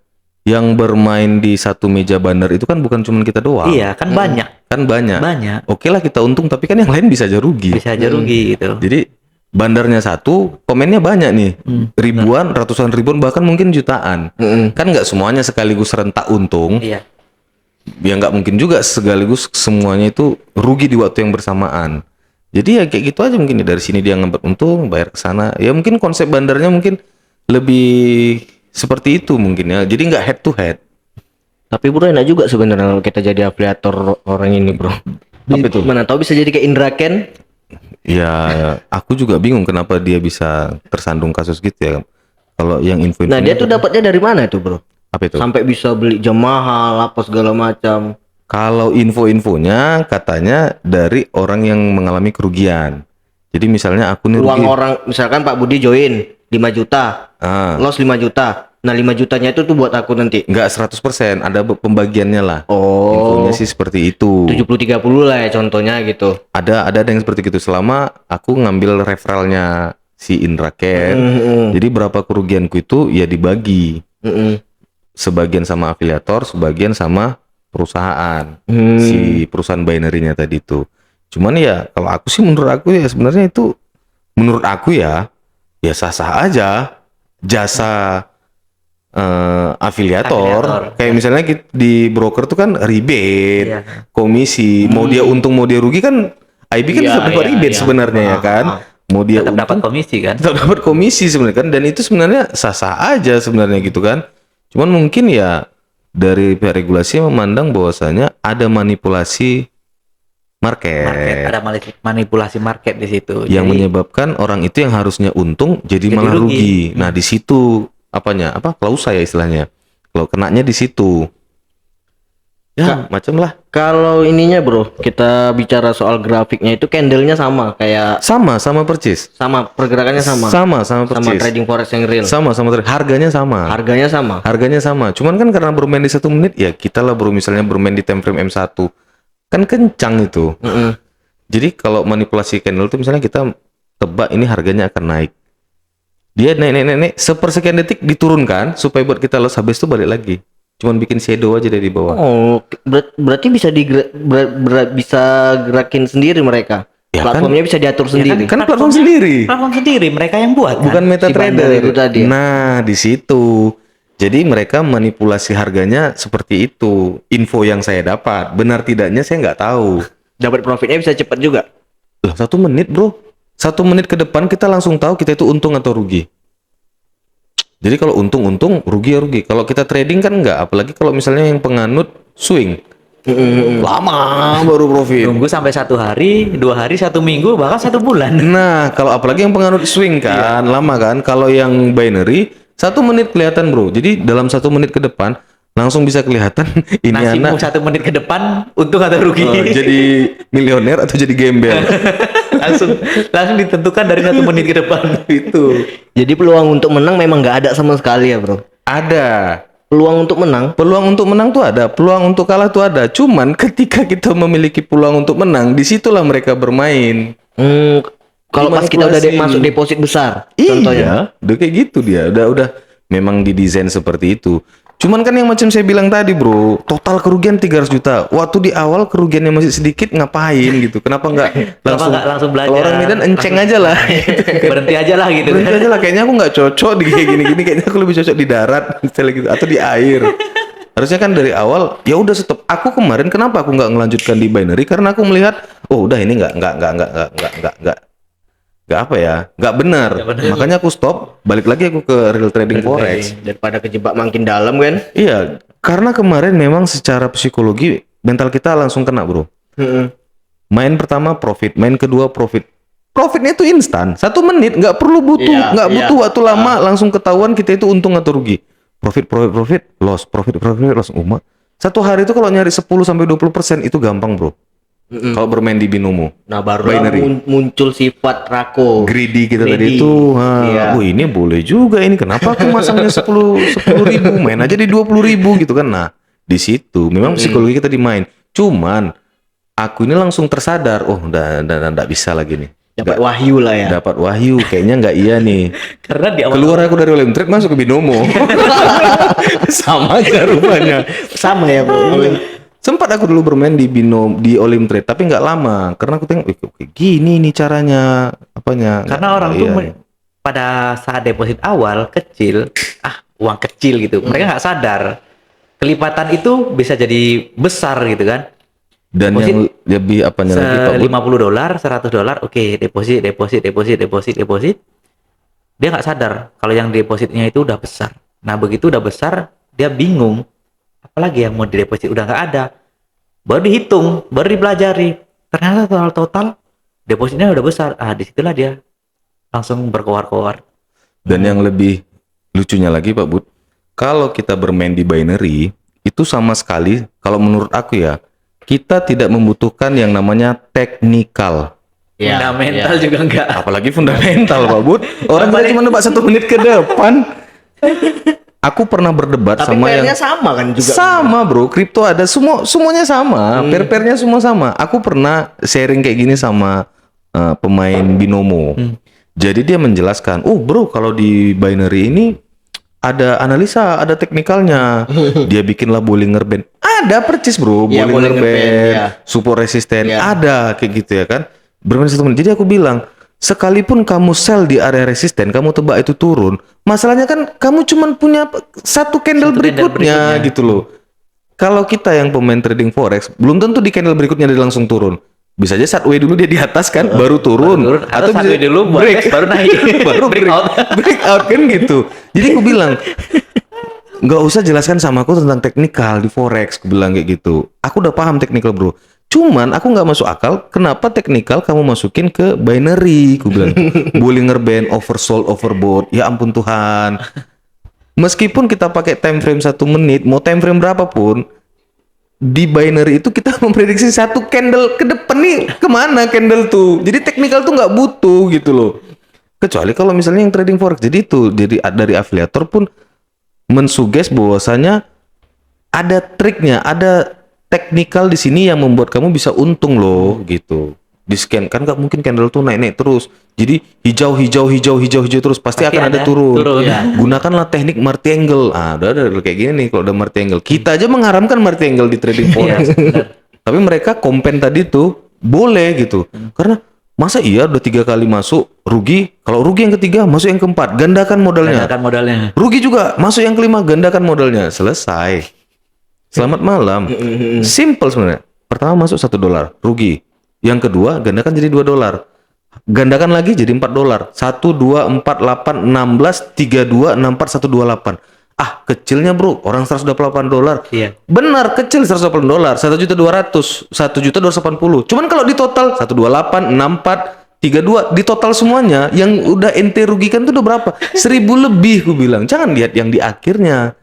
yang bermain di satu meja bandar itu kan bukan cuma kita doang. Iya, kan banyak, Kan banyak. banyak. Oke lah kita untung, tapi kan yang lain bisa aja rugi. Bisa aja rugi gitu. Jadi bandarnya satu, komennya banyak nih, ribuan, ratusan ribuan, bahkan mungkin jutaan. Mm-mm. Kan nggak semuanya sekaligus rentak untung. Iya. Ya nggak mungkin juga sekaligus semuanya itu rugi di waktu yang bersamaan. Jadi ya kayak gitu aja mungkin dari sini dia ngambil untung, bayar ke sana. Ya mungkin konsep bandarnya mungkin lebih seperti itu mungkin ya. Jadi nggak head to head. Tapi bro enak juga sebenarnya kalau kita jadi afiliator orang ini bro. Apa itu? Mana tahu bisa jadi kayak Indra Ken. Ya aku juga bingung kenapa dia bisa tersandung kasus gitu ya. Kalau yang info Nah dia tuh dapatnya dari mana tuh bro? apa itu? Sampai bisa beli jam mahal apa segala macam. Kalau info-infonya katanya dari orang yang mengalami kerugian. Jadi misalnya aku nih Uang rugi. orang misalkan Pak Budi join 5 juta, Ah, loss 5 juta. Nah 5 jutanya itu tuh buat aku nanti. nggak 100%, ada pembagiannya lah. Oh, Infonya sih seperti itu. 70-30 lah ya contohnya gitu. Ada yang seperti gitu selama aku ngambil referralnya si Indra Ken. Mm-mm. Jadi berapa kerugianku itu ya dibagi. Mm-mm. Sebagian sama afiliator, sebagian sama perusahaan. Hmm. Si perusahaan binary-nya tadi itu. Cuman ya kalau aku sih menurut aku ya sebenarnya itu menurut aku ya sah-sah aja jasa afiliator. Kayak misalnya di broker tuh kan rebate, Iya. komisi, mau dia untung mau dia rugi kan IB kan Iya, tetap dapat iya, rebate iya. sebenarnya ya kan. Mau dia Tetap dapat untung komisi kan? tetap dapat komisi sebenarnya kan, dan itu sebenarnya sah-sah aja sebenarnya gitu kan. Cuman mungkin ya dari pihak regulasi memandang bahwasanya ada manipulasi market, Ada manipulasi market di situ. yang Jadi, menyebabkan orang itu yang harusnya untung jadi Jadi malah rugi. rugi. Nah, di situ klausa ya istilahnya. Kalau kenanya di situ. Ya, macam lah. Kalau ininya bro, kita bicara soal grafiknya itu candlenya sama kayak Sama percis. sama pergerakannya sama Sama sama percis. trading forex yang real. Sama harganya sama. Harganya sama. Harganya sama. Cuman kan karena bermain di 1 menit ya kita lah bro, misalnya bermain di time frame M1. Kan kencang itu. Mm-mm. Jadi kalau manipulasi candle itu misalnya kita tebak ini harganya akan naik. Dia naik sepersekian detik diturunkan supaya buat kita loss, habis itu balik lagi. Cuman bikin shadow aja dari bawah. Oh, berarti bisa bisa gerakin sendiri mereka. Ya kan? Platformnya bisa diatur sendiri. Kan platform sendiri. platform sendiri mereka yang buat kan? Bukan Si bandar MetaTrader. itu tadi ya? Nah, di situ. Jadi mereka manipulasi harganya seperti itu. Info yang saya dapat, benar tidaknya saya nggak tahu. Dapat profitnya bisa cepat juga. Lah 1 menit bro, 1 menit ke depan kita langsung tahu kita itu untung atau rugi. Jadi kalau untung, rugi ya rugi. Kalau kita trading kan enggak, apalagi kalau misalnya yang penganut swing. Lama baru profit. Nunggu sampai 1 hari, 2 hari, 1 minggu, bahkan 1 bulan. Nah, kalau apalagi yang penganut swing kan, lama kan. Kalau yang binary 1 menit kelihatan bro. Jadi dalam 1 menit ke depan langsung bisa kelihatan ini Nasimu anak 1 menit ke depan, untung atau rugi. jadi milioner atau jadi gembel. langsung ditentukan dari 1 menit ke depan. Itu. Jadi peluang untuk menang memang nggak ada sama sekali ya bro. Ada. Peluang untuk menang. Peluang untuk menang tuh ada, peluang untuk kalah tuh ada. Cuman ketika kita memiliki peluang untuk menang, disitulah mereka bermain. Kalau pas kita udah Dimanipulasi. masuk deposit besar, Iya, contohnya. udah kayak gitu dia. Udah memang didesain seperti itu. Cuman kan yang macam saya bilang tadi bro, total kerugian 300 juta. Waktu di awal kerugiannya masih sedikit, ngapain gitu? Kenapa nggak Langsung belajar? Kalau orang Medan enceng aja lah. Berhenti aja lah gitu. Berhenti aja lah. Kayaknya aku nggak cocok di kayak gini-gini. Kayaknya aku lebih cocok di darat misalnya gitu, atau di air. Harusnya kan dari awal ya udah stop. Aku kemarin kenapa aku nggak ngelanjutkan di binary? Karena aku melihat, oh udah ini nggak apa ya, nggak benar. Makanya aku stop. Balik lagi aku ke real trading forex. Daripada kejebak makin dalam kan. Iya, karena kemarin memang secara psikologi mental kita langsung kena bro. Main pertama profit, main kedua profit. Profitnya itu instan, 1 menit, nggak perlu Iya, nggak iya. butuh waktu lama, langsung ketahuan kita itu untung atau rugi. Profit, loss, profit, loss. Satu hari itu kalau nyari 10 sampai 20% itu gampang bro. Kalau bermain di binomo. Nah baru Binary. muncul sifat Rako. Greedy kita tadi Greedy. itu, Iya. oh ini boleh juga ini. Kenapa aku masangnya 10 ribu, main aja di 20 ribu gitu kan? Nah di situ memang psikologi kita dimain. Cuman aku ini langsung tersadar, oh udah nggak bisa lagi nih. Dapat wahyu lah ya. Dapat wahyu, kayaknya nggak iya nih. Karena di awal Keluar aku dari Olim Trade masuk ke binomo. Sama aja rupanya. Sama ya bro. Sempat aku dulu bermain di Olim Trade, tapi nggak lama karena aku tengok, oke, gini nih caranya, apanya? karena Nggak- orang iya. tuh pada saat deposit awal kecil, uang kecil gitu, mereka nggak sadar kelipatan itu bisa jadi besar gitu kan. Dan Deposit yang lebih apanya lagi Pak Bud? $50, $100, oke, deposit. Dia nggak sadar kalau yang depositnya itu udah besar. Nah, begitu udah besar, dia bingung. Apalagi yang mau dideposit udah nggak ada. Baru dihitung, baru dipelajari. Ternyata total depositnya udah besar. Disitulah dia langsung berkoar-koar. Dan yang lebih lucunya lagi Pak Bud, kalau kita bermain di binary itu sama sekali, kalau menurut aku ya, kita tidak membutuhkan yang namanya teknikal. Iya, Fundamental iya. juga enggak. Apalagi fundamental Pak Bud. Orang kita cuma nebak 1 menit ke depan. Aku pernah berdebat Tapi sama yang pairnya sama kan juga. sama bro, kripto ada semuanya sama, pair-pairnya semua sama. Aku pernah sharing kayak gini sama pemain binomo. Jadi dia menjelaskan, oh bro kalau di binary ini ada analisa, ada teknikalnya. Dia bikinlah Bollinger Band. Ada percis bro, Iya, Bollinger Bollinger Band, Band, ya. support resisten, Iya. ada kayak gitu ya kan. Bermain 1 menit. Jadi aku bilang, sekalipun kamu sell di area resisten, kamu tebak itu turun, masalahnya kan kamu cuman punya 1 candle Satu candle berikutnya berikutnya. gitu loh. Kalau kita yang pemain trading forex, belum tentu di candle berikutnya dia langsung turun. Bisa aja sideway dulu dia di atas kan, baru turun. Atau satu dulu buat test, baru naik. baru Breakout. breakout kan gitu. Jadi aku bilang, nggak usah jelaskan sama aku tentang teknikal di forex. Aku bilang kayak gitu. Aku udah paham teknikal bro. Cuman aku nggak masuk akal kenapa teknikal kamu masukin ke binary. Aku bilang Bollinger Band, oversold, overbought. Ya ampun Tuhan. Meskipun kita pakai time frame 1 menit, mau time frame berapapun, di binary itu kita memprediksi 1 candle ke depan nih kemana candle tuh. Jadi teknikal tuh nggak butuh gitu loh. Kecuali kalau misalnya yang trading forex. Jadi itu jadi dari afiliator pun mensuges bahwasanya ada triknya, ada teknikal di sini yang membuat kamu bisa untung loh gitu. Di scan kan nggak mungkin candle tuh naik terus. Jadi hijau terus pasti akan ada turun. Iya. Gunakanlah teknik martingale. Udah kayak gini nih kalau udah martingale. Kita aja mengharamkan martingale di trading forex. Tapi mereka kompen tadi tuh boleh gitu. Karena masa iya udah 3 kali masuk rugi, kalau rugi yang ketiga masuk yang keempat, gandakan modalnya. Gandakan modalnya. Rugi juga, masuk yang kelima, gandakan modalnya. Selesai. Selamat malam. Simple sebenarnya. Pertama masuk $1, rugi. Yang kedua, gandakan jadi $2. Gandakan lagi jadi $4. 1, 2, 4, 8, 16, 32, 64, 128. Kecilnya bro, orang $128. Iya. Benar, kecil $128, 1.200.000, 1.280. Cuman kalau di total 128, 64, 32 di total semuanya yang udah ente rugikan tuh udah berapa? 1.000 lebih, gue bilang. Jangan lihat yang di akhirnya.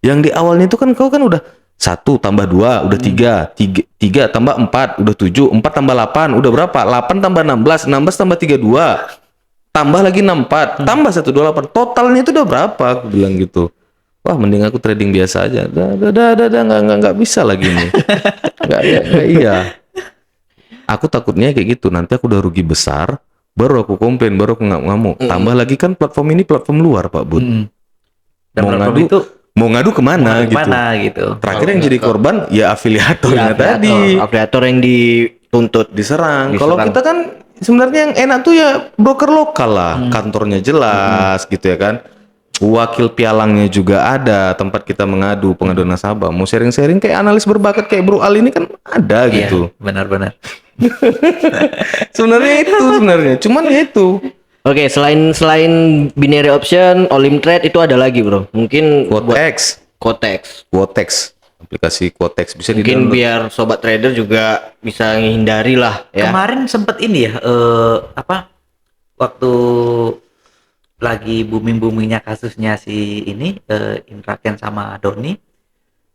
Yang di awalnya itu kan kau kan udah 1 tambah 2 udah 3, 3 tambah 4 udah 7, 4 tambah 8 udah berapa? 8 tambah 16, 16 tambah 32. Tambah lagi 64, tambah 128. Totalnya itu udah berapa? Aku bilang gitu. Wah, mending aku trading biasa aja. Nggak bisa lagi nih. Nggak, iya. Aku takutnya kayak gitu. Nanti aku udah rugi besar, baru aku komplain, baru aku ngamuk. Tambah lagi kan platform ini platform luar, Pak Bud. Dan Mau platform ngadu, itu mau ngadu kemana gitu. Terakhir yang jadi korban ya afiliatornya tadi. Afiliator yang dituntut. Diserang. Kalau kita kan sebenarnya yang enak tuh ya broker lokal lah. Kantornya jelas gitu ya kan. Wakil pialangnya juga ada, tempat kita mengadu, pengaduan nasabah. Mau sharing-sharing kayak analis berbakat kayak Bro Al ini kan ada gitu. Benar-benar. Sebenarnya cuman ya itu. Oke, selain binary option, Olim Trade itu ada lagi, Bro. Mungkin Quotex. Aplikasi Quotex bisa mungkin di-download. biar sobat trader juga bisa menghindari lah ya. Kemarin sempet ini ya, waktu lagi booming-boomingnya kasusnya si ini Intraken sama Doni,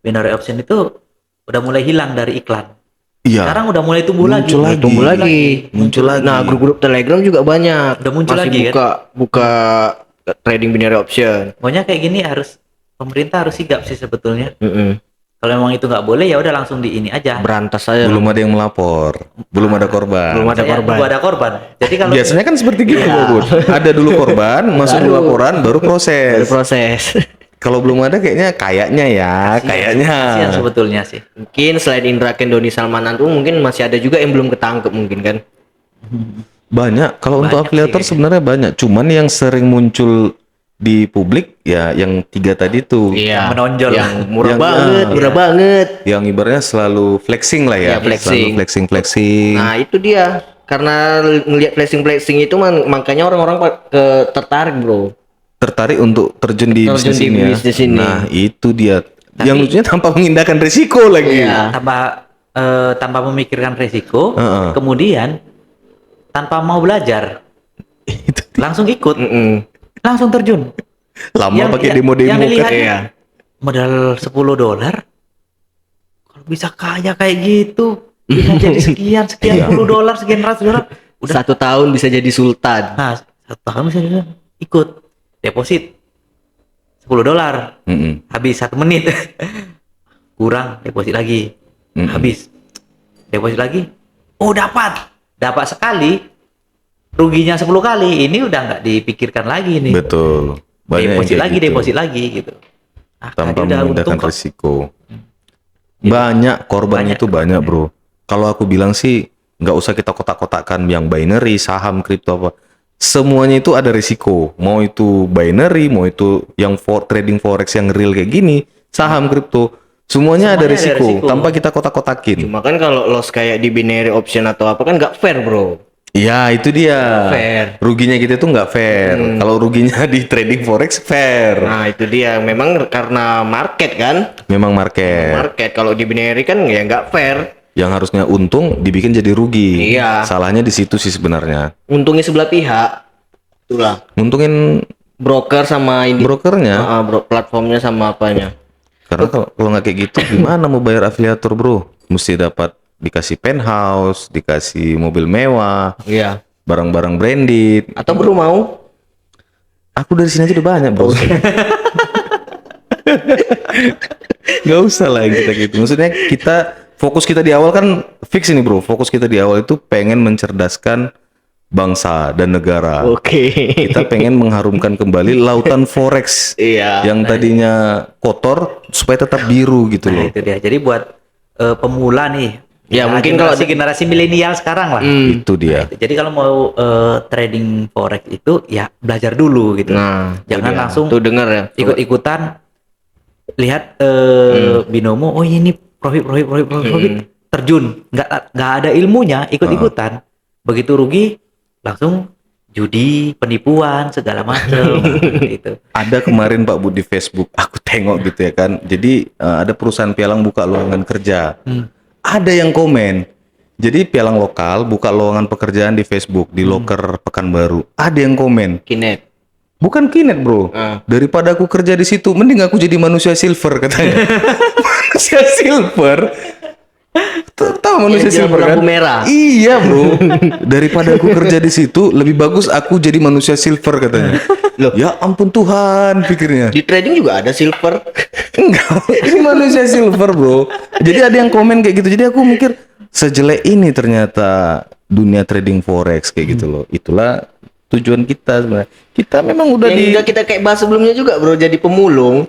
binary option itu udah mulai hilang dari iklan. Iya. Sekarang udah mulai tumbuh lagi. Muncul lagi. Nah, grup-grup Telegram juga banyak. Udah muncul masih lagi, buka trading binary option. Pokoknya kayak gini pemerintah harus sigap sih sebetulnya. Kalau memang itu nggak boleh ya udah langsung di ini aja. Berantas saja. Belum ada yang melapor, belum ada korban. Belum ada korban. Jadi kalau Biasanya kan seperti gitu, Pak Bud. Ada dulu korban, masuk dulu laporan, baru proses. Kalau belum ada kayaknya kasihan sebetulnya sih. Mungkin selain Indraken, Doni Salmanan tuh mungkin masih ada juga yang belum ketangkep mungkin kan. Banyak. Kalau untuk Banyak afiliator sih. sebenarnya banyak. Cuman yang sering muncul di publik ya yang 3 tadi tuh. Iya. Yang menonjol. Yang murah Yang- banget, iya. murah banget. Yang ibaratnya selalu flexing lah ya. Iya, flexing. Selalu flexing. Nah, itu dia. Karena ngelihat flexing itu makanya orang-orang tertarik, Bro. Tertarik untuk terjun di Terjun bisnis di ini ya. bisnis ini. Nah, itu dia. Yang lucunya tanpa mengindahkan risiko lagi. Iya. tanpa memikirkan resiko, Heeh. kemudian tanpa mau belajar, Itu langsung ikut, Mm-mm. langsung terjun. lama pakai yang demo-demo kan. dilihat Iya. modal $10, kalau bisa kaya kayak gitu, bisa jadi sekian $10, sekian $100, udah. 1 tahun bisa jadi sultan. Nah, 1 tahun bisa juga ikut deposit $10, Mm-mm. habis 1 menit kurang, deposit lagi, habis deposit lagi, dapat sekali, ruginya 10 kali, ini udah nggak dipikirkan lagi nih. Betul. Banyak yang kayak gitu. deposit lagi gitu. Tanpa tadi udah memindahkan untung kok. risiko. Banyak korban Banyak. itu banyak, Bro. Kalau aku bilang sih nggak usah kita kotak-kotakkan yang binary, saham, kripto apa. Semuanya itu ada risiko. Mau itu binary, mau itu yang trading forex yang real kayak gini, saham, kripto, semuanya ada risiko tanpa kita kotak-kotakin. Cuma kan kalau loss kayak di binary option atau apa kan nggak fair, Bro. Ya, itu dia. Fair. Ruginya kita tuh nggak fair. Kalau ruginya di trading forex fair. Nah, itu dia. Memang karena market kan. Memang market. Market kalau di binary kan ya nggak fair. Yang harusnya untung dibikin jadi rugi. Iya. Salahnya di situ sih sebenarnya. Untungnya sebelah pihak. Itulah. Nguntungin Broker sama ini. brokernya. Platformnya sama apanya. Karena kalau nggak kayak gitu gimana mau bayar afiliator, Bro? Mesti dapat dikasih penthouse, dikasih mobil mewah, Iya. barang-barang branded. Atau Bro mau? Aku dari sini aja udah banyak, Bro. Gak usah lah yang kita gitu. Maksudnya fokus kita di awal kan fix ini, Bro. Fokus kita di awal itu pengen mencerdaskan bangsa dan negara. Oke. Kita pengen mengharumkan kembali lautan forex Iya. yang tadinya kotor supaya tetap biru gitu Nah, loh. itu dia. Jadi buat pemula nih, Ya, mungkin kalau generasi milenial sekarang lah. Itu dia. Jadi kalau mau trading forex itu ya belajar dulu gitu. Nah, Jangan itu dia. langsung Tuh denger ya. ikut-ikutan lihat binomo, oh ini profit, terjun, nggak ada ilmunya, ikut-ikutan, begitu rugi langsung judi, penipuan, segala macam gitu. Ada kemarin Pak Bud di Facebook, aku tengok gitu ya kan. Jadi ada perusahaan pialang buka lowongan kerja. Ada yang komen. Jadi pialang lokal buka lowongan pekerjaan di Facebook di loker Pekanbaru. Ada yang komen. Kinet. Bukan Kinet bro. Daripada aku kerja di situ, mending aku jadi manusia silver katanya. Manusia silver. Tahu manusia Yang silver kan? lampu merah. Iya bro. Daripada aku kerja di situ, lebih bagus aku jadi manusia silver katanya. Loh. Ya ampun Tuhan pikirnya. Di trading juga ada silver. Enggak, ini manusia silver bro. Jadi ada yang komen kayak gitu. Jadi aku mikir sejelek ini ternyata dunia trading forex kayak gitu loh. Itulah tujuan kita sebenarnya. Kita memang udah Yang udah kita kayak bahas sebelumnya juga bro, jadi pemulung.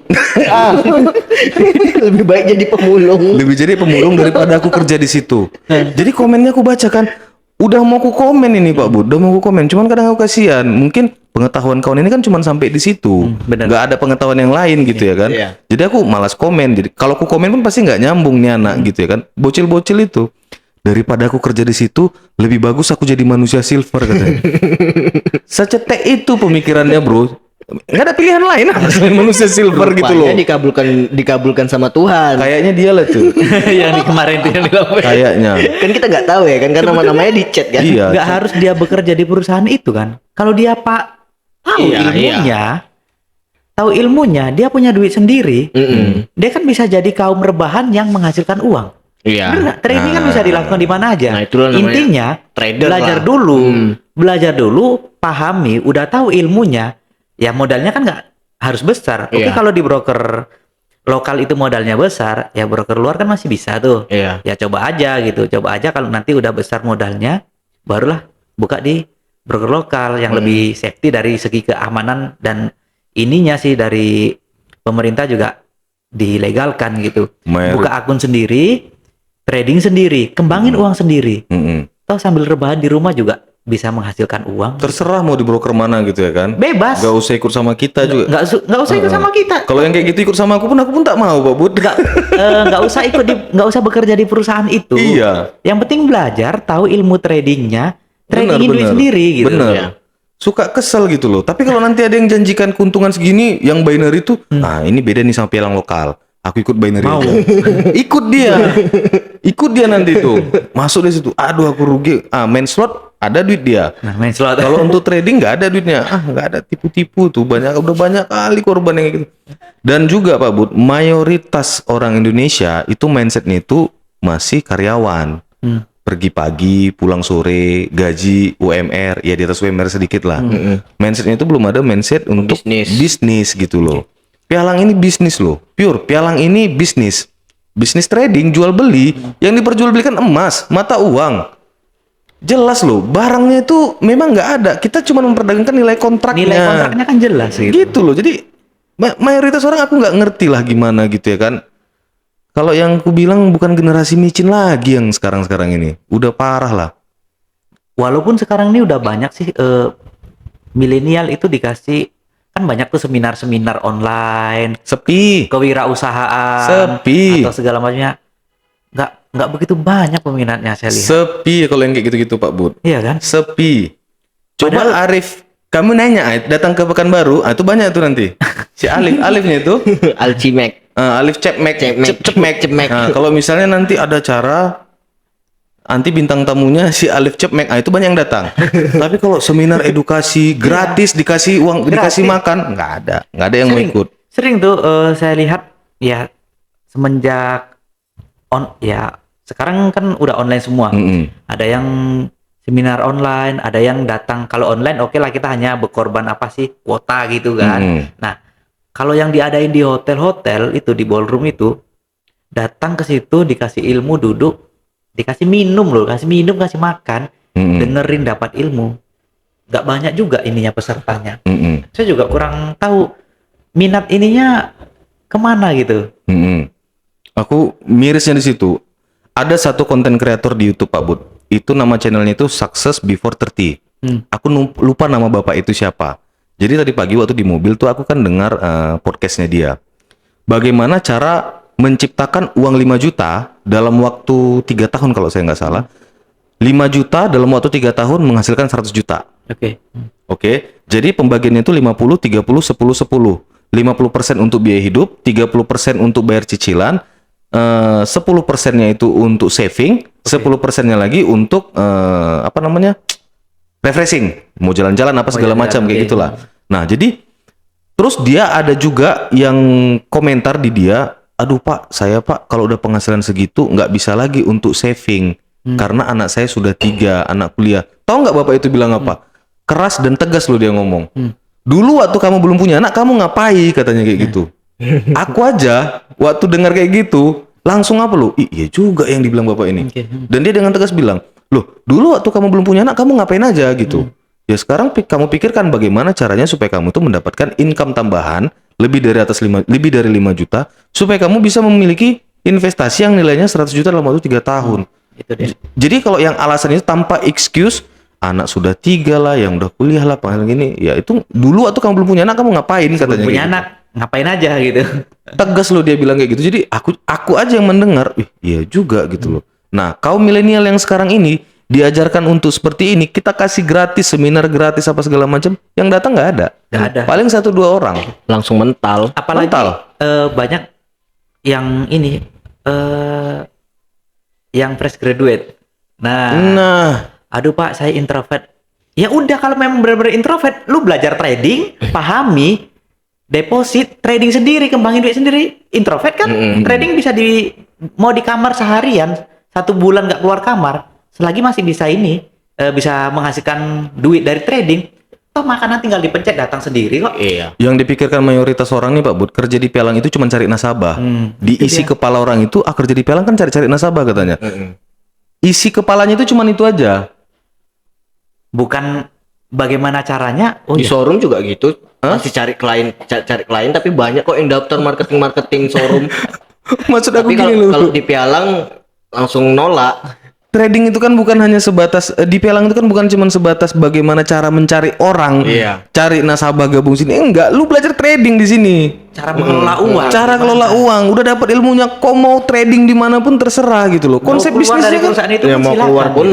Lebih baik jadi pemulung. lebih jadi pemulung daripada aku kerja di situ. Jadi komennya aku baca kan, udah mau aku komen ini Pak Bud, udah mau aku komen. Cuman kadang aku kasihan, mungkin pengetahuan kawan ini kan cuma sampai di situ, benar. nggak ada pengetahuan yang lain gitu ya kan. Iya. Jadi aku malas komen. Jadi kalau aku komen pun pasti nggak nyambung nih anak gitu ya kan. Bocil-bocil itu. Daripada aku kerja di situ, lebih bagus aku jadi manusia silver katanya. Secetek itu pemikirannya bro. Nggak ada pilihan lain apa selain manusia silver gitu loh. Rupanya dikabulkan sama Tuhan. Kayaknya dia lah tuh. Yang di kemarin tuh yang dilakukan. Kayaknya. Kan kita nggak tahu ya kan, karena namanya di chat kan. Iya. Nggak harus dia bekerja di perusahaan itu kan. Kalau dia tahu Iya, ilmunya, tahu ilmunya, dia punya duit sendiri. Dia kan bisa jadi kaum rebahan yang menghasilkan uang. Iya. Bener nggak? Trading kan bisa dilakukan di mana aja. Nah, itulah namanya Intinya trader belajar lah. dulu, belajar dulu, pahami, udah tahu ilmunya, ya modalnya kan nggak harus besar. Oke, Iya. kalau di broker lokal itu modalnya besar, ya broker luar kan masih bisa tuh. Iya. Ya coba aja gitu, coba aja kalau nanti udah besar modalnya, barulah buka di broker lokal yang lebih safety dari segi keamanan dan ininya sih dari pemerintah juga dilegalkan gitu. Buka akun sendiri, trading sendiri, kembangin uang sendiri. Toh sambil rebahan di rumah juga bisa menghasilkan uang. Terserah mau di broker mana gitu ya kan. Bebas. Gak usah ikut sama kita juga. Nggak usah ikut sama kita. Kalau yang kayak gitu ikut sama aku pun tak mau Pak Bud. Nggak usah nggak usah bekerja di perusahaan itu. Iya. Yang penting belajar, tahu ilmu tradingnya, Bener, tradingin duit sendiri gitu. Bener. Ya. Suka kesel gitu loh. Tapi kalau nanti ada yang janjikan keuntungan segini, yang binary itu, nah ini beda nih sama pialang lokal. Aku ikut binary. Mau. aja. Ikut dia. Ikut dia nanti tuh. Masuk di situ. Aduh aku rugi. Main slot ada duit dia. Nah, main slot. Kalau untuk trading nggak ada duitnya. Nggak ada, tipu-tipu tuh. Udah banyak kali korban yang gitu. Dan juga Pak Bud, mayoritas orang Indonesia itu mindsetnya itu masih karyawan. Pergi pagi, pulang sore, gaji, UMR, ya di atas UMR sedikit lah. Mindsetnya itu belum ada mindset untuk bisnis gitu loh. Pialang ini bisnis loh, pure. Pialang ini bisnis. Bisnis trading, jual beli. Yang diperjualbelikan emas, mata uang. Jelas loh, barangnya itu memang nggak ada. Kita cuma memperdagangkan nilai kontraknya. Nilai kontraknya kan jelas gitu. Gitu loh. Jadi mayoritas orang aku nggak ngerti lah gimana gitu ya kan. Kalau yang aku bilang bukan generasi micin lagi yang sekarang-sekarang ini. Udah parah lah. Walaupun sekarang ini udah banyak sih milenial itu dikasih, kan banyak tuh seminar-seminar online, Sepi. kewirausahaan, Sepi. atau segala macamnya. Nggak begitu banyak peminatnya saya lihat. Sepi kalau yang kayak gitu-gitu Pak Bud. Iya kan? Sepi. Coba Arif, kamu nanya datang ke Pekanbaru, itu banyak tuh nanti. Si Alifnya itu Alcimek. Alif Cepmek. Cepmek. Nah, kalau misalnya nanti ada acara nanti bintang tamunya si Alif Cepmek, itu banyak yang datang. Tapi kalau seminar edukasi gratis dikasih uang, dikasih makan, nggak ada yang mau ikut. Sering tuh saya lihat ya semenjak ya sekarang kan udah online semua. Ada yang seminar online, ada yang datang. Kalau online oke lah, kita hanya berkorban apa sih, kuota gitu kan. Nah, kalau yang diadain di hotel-hotel itu, di ballroom itu, datang ke situ dikasih ilmu, duduk, dikasih minum loh, kasih minum, kasih makan, dengerin, dapat ilmu. Gak banyak juga ininya pesertanya. Saya juga kurang tahu minat ininya kemana gitu. Aku mirisnya di situ. Ada satu konten kreator di YouTube Pak Bud. Itu nama channelnya itu Success Before 30. Aku lupa nama bapak itu siapa. Jadi tadi pagi waktu di mobil tuh aku kan dengar podcastnya dia. Bagaimana cara menciptakan uang 5 juta dalam waktu 3 tahun kalau saya nggak salah. 5 juta dalam waktu 3 tahun menghasilkan 100 juta. Oke. Oke, jadi pembagiannya itu 50, 30, 10, 10. 50% untuk biaya hidup, 30% untuk bayar cicilan, 10%-nya itu untuk saving, 10%-nya lagi untuk refreshing, mau jalan-jalan apa segala jalan-jalan, macam kayak oke. gitulah. Nah, jadi terus dia ada juga yang komentar di dia, aduh Pak, saya Pak kalau udah penghasilan segitu nggak bisa lagi untuk saving karena anak saya sudah 3 anak kuliah. Tahu nggak Bapak itu bilang apa? Keras dan tegas loh dia ngomong. Dulu waktu kamu belum punya anak kamu ngapain katanya kayak gitu. Aku aja waktu dengar kayak gitu langsung apa lu? Iya juga yang dibilang Bapak ini. Oke. Dan dia dengan tegas bilang, loh dulu waktu kamu belum punya anak kamu ngapain aja gitu. Ya sekarang kamu pikirkan bagaimana caranya supaya kamu tuh mendapatkan income tambahan lebih dari 5 juta supaya kamu bisa memiliki investasi yang nilainya 100 juta dalam waktu 3 tahun. Itu dia. Jadi kalau yang alasan itu tanpa excuse, anak sudah 3 lah, yang udah kuliah lah, panggil gini, ya itu dulu waktu kamu belum punya anak kamu ngapain katanya Punya kayak gitu. anak ngapain aja gitu. Tegas loh dia bilang kayak gitu. Jadi aku aja yang mendengar, iya juga gitu loh. Nah, kaum milenial yang sekarang ini diajarkan untuk seperti ini, kita kasih gratis seminar gratis apa segala macam, yang datang nggak ada. Nggak ada. Paling 1-2 orang. Langsung mental. Apalagi Mental. banyak yang ini yang fresh graduate. Nah, Aduh Pak, saya introvert. Ya udah kalau memang benar-benar introvert, lu belajar trading, pahami, deposit, trading sendiri, kembangin duit sendiri. Introvert kan trading bisa mau di kamar seharian, 1 bulan nggak keluar kamar, selagi masih bisa bisa menghasilkan duit dari trading. Toh makanan tinggal dipencet datang sendiri kok. Iya. yang dipikirkan mayoritas orang nih Pak Bud, kerja di pialang itu cuma cari nasabah. Diisi kepala orang itu, kerja di pialang kan cari-cari nasabah katanya. Isi kepalanya itu cuma itu aja. Bukan bagaimana caranya. Oh Di ya. showroom juga gitu. Masih cari klien tapi banyak kok yang daftar marketing showroom. Maksud aku Tapi gini loh. kalau di pialang langsung nolak. Trading itu kan bukan hanya sebatas di pialang itu kan bukan cuma sebatas bagaimana cara mencari orang, Iya. cari nasabah gabung sini. Enggak, lu belajar trading di sini. Cara mengelola uang. Cara kelola uang, udah dapat ilmunya, kok mau trading dimanapun terserah gitu loh. Konsep Mau keluar bisnisnya dari kan. perusahaan itu Ya pun mau silakan. keluar pun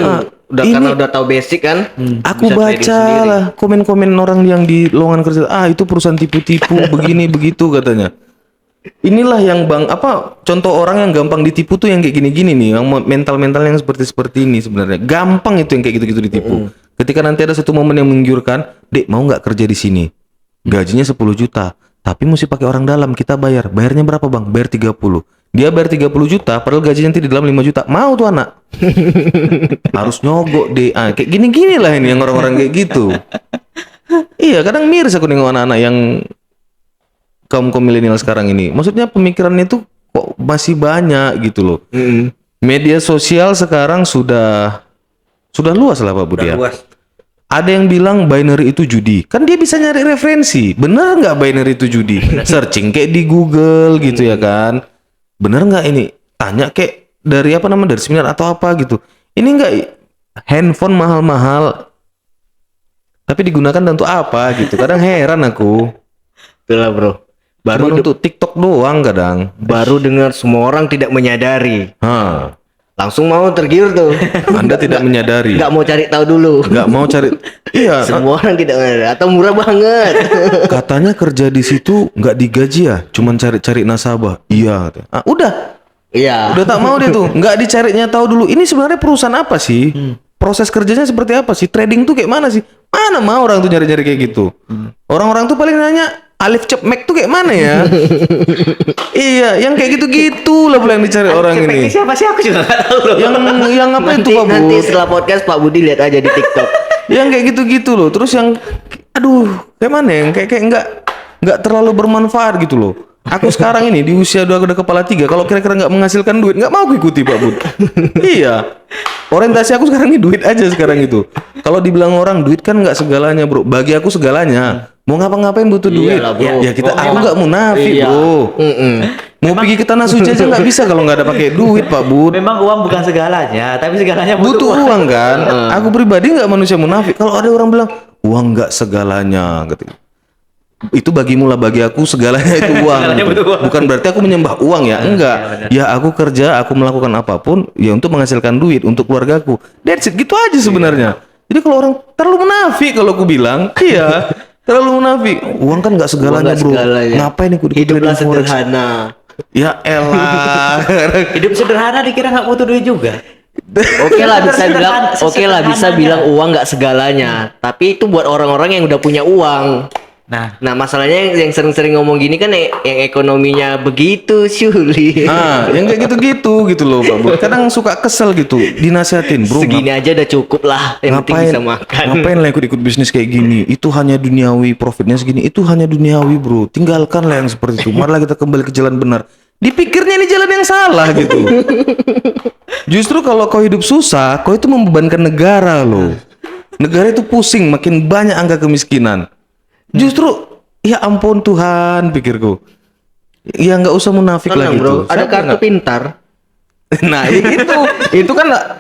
udah ini- karena udah tahu basic kan. Aku bisa trading baca sendiri. lah komen-komen orang yang di lowongan kerja, itu perusahaan tipu-tipu begini begitu katanya. Inilah yang contoh orang yang gampang ditipu tuh yang kayak gini-gini nih, yang mental-mental yang seperti ini sebenarnya. Gampang itu yang kayak gitu-gitu ditipu. Ketika nanti ada satu momen yang menggiurkan, "Dek, mau nggak kerja di sini? Gajinya 10 juta, tapi mesti pakai orang dalam, kita bayar. Bayarnya berapa, Bang? Bayar 30." Dia bayar 30 juta, padahal gajinya nanti di dalam 5 juta. Mau tuh anak. Harus nyogok deh. Kayak gini-gini lah ini yang orang-orang kayak gitu. Iya, kadang miris aku nengok anak-anak yang kaum milenial sekarang ini. Maksudnya pemikirannya itu kok masih banyak gitu loh. Media sosial sekarang sudah luas lah Pak Budi ya. Luas. Ada yang bilang binary itu judi. Kan dia bisa nyari referensi. Bener nggak binary itu judi? Searching kayak di Google gitu ya kan. Bener nggak ini? Tanya kayak dari dari seminar atau apa gitu. Ini nggak handphone mahal-mahal. Tapi digunakan untuk apa gitu. Kadang heran aku. Itulah bro. Baru untuk TikTok doang kadang. Baru dengar semua orang tidak menyadari. Hah. Langsung mau tergiur tuh. Anda tidak menyadari. Nggak mau cari tahu dulu. Nggak mau cari. Iya. Semua orang tidak menyadari. Atau murah banget. Katanya kerja di situ nggak digaji ya, cuman cari-cari nasabah. Iya. Udah. Iya. Udah tak mau dia tuh. Nggak dicarinya tahu dulu. Ini sebenarnya perusahaan apa sih? Proses kerjanya seperti apa sih? Trading tuh kayak mana sih? Mana mau orang tuh nyari-nyari kayak gitu? Orang-orang tuh paling nanya, Alif Cep Mac tuh kayak mana ya? Iya, yang kayak gitu-gitu lah yang dicari orang ini. Siapa sih aku juga nggak tahu loh. Yang apa itu Pak Nanti Bud? setelah podcast Pak Budi lihat aja di TikTok. Yang kayak gitu-gitu loh. Terus yang kayak mana yang kayak nggak terlalu bermanfaat gitu loh. Aku sekarang ini di usia udah kepala 3, kalau kira-kira nggak menghasilkan duit nggak mau aku ikuti Pak Bud. Iya. Orientasi aku sekarang ini duit aja sekarang itu. Kalau dibilang orang duit kan nggak segalanya bro. Bagi aku segalanya. Mau ngapa-ngapain butuh duit. Iyalah, bro. Ya kita Oh, aku memang- nggak munafik Iya. bro. Mau pergi ke tanah suci aja nggak bisa kalau nggak ada pakai duit Pak Bud. Memang uang bukan segalanya, tapi segalanya Butuh uang kan. Aku pribadi nggak manusia munafik. Kalau ada orang bilang uang nggak segalanya, gitu. Itu bagimu lah, bagi aku segalanya itu uang. Segalanya butuh uang. Bukan berarti aku menyembah uang ya, enggak. Ya aku kerja, aku melakukan apapun ya untuk menghasilkan duit untuk keluargaku. That's it, gitu aja sebenarnya. Jadi kalau orang terlalu munafik kalau aku bilang, iya, terlalu munafik. Uang kan nggak segalanya, nggak bro. segalanya. Ngapain ikut Hiduplah sederhana. Ya elah. Hidup sederhana dikira nggak butuh duit juga. Oke lah bisa bilang, Sesederhananya. bisa bilang uang nggak segalanya. Tapi itu buat orang-orang yang udah punya uang. Nah, Masalahnya yang sering-sering ngomong gini kan yang ekonominya begitu Syuli. Yang kayak gitu-gitu gitu loh, Pak Bud. Kadang suka kesel gitu, dinasihatin, bro. Segini aja udah cukup lah, yang penting bisa makan. Ngapain lah ikut-ikut bisnis kayak gini? Itu hanya duniawi, profitnya segini. Itu hanya duniawi, bro. Tinggalkan lah yang seperti itu. Marilah kita kembali ke jalan benar. Dipikirnya ini jalan yang salah gitu. Justru kalau kau hidup susah, kau itu membebankan negara loh. Negara itu pusing, makin banyak angka kemiskinan. Justru, ya ampun Tuhan, pikirku. Ya nggak usah munafik lah Tenang, gitu. bro, ada Sadar kartu nggak? pintar. Nah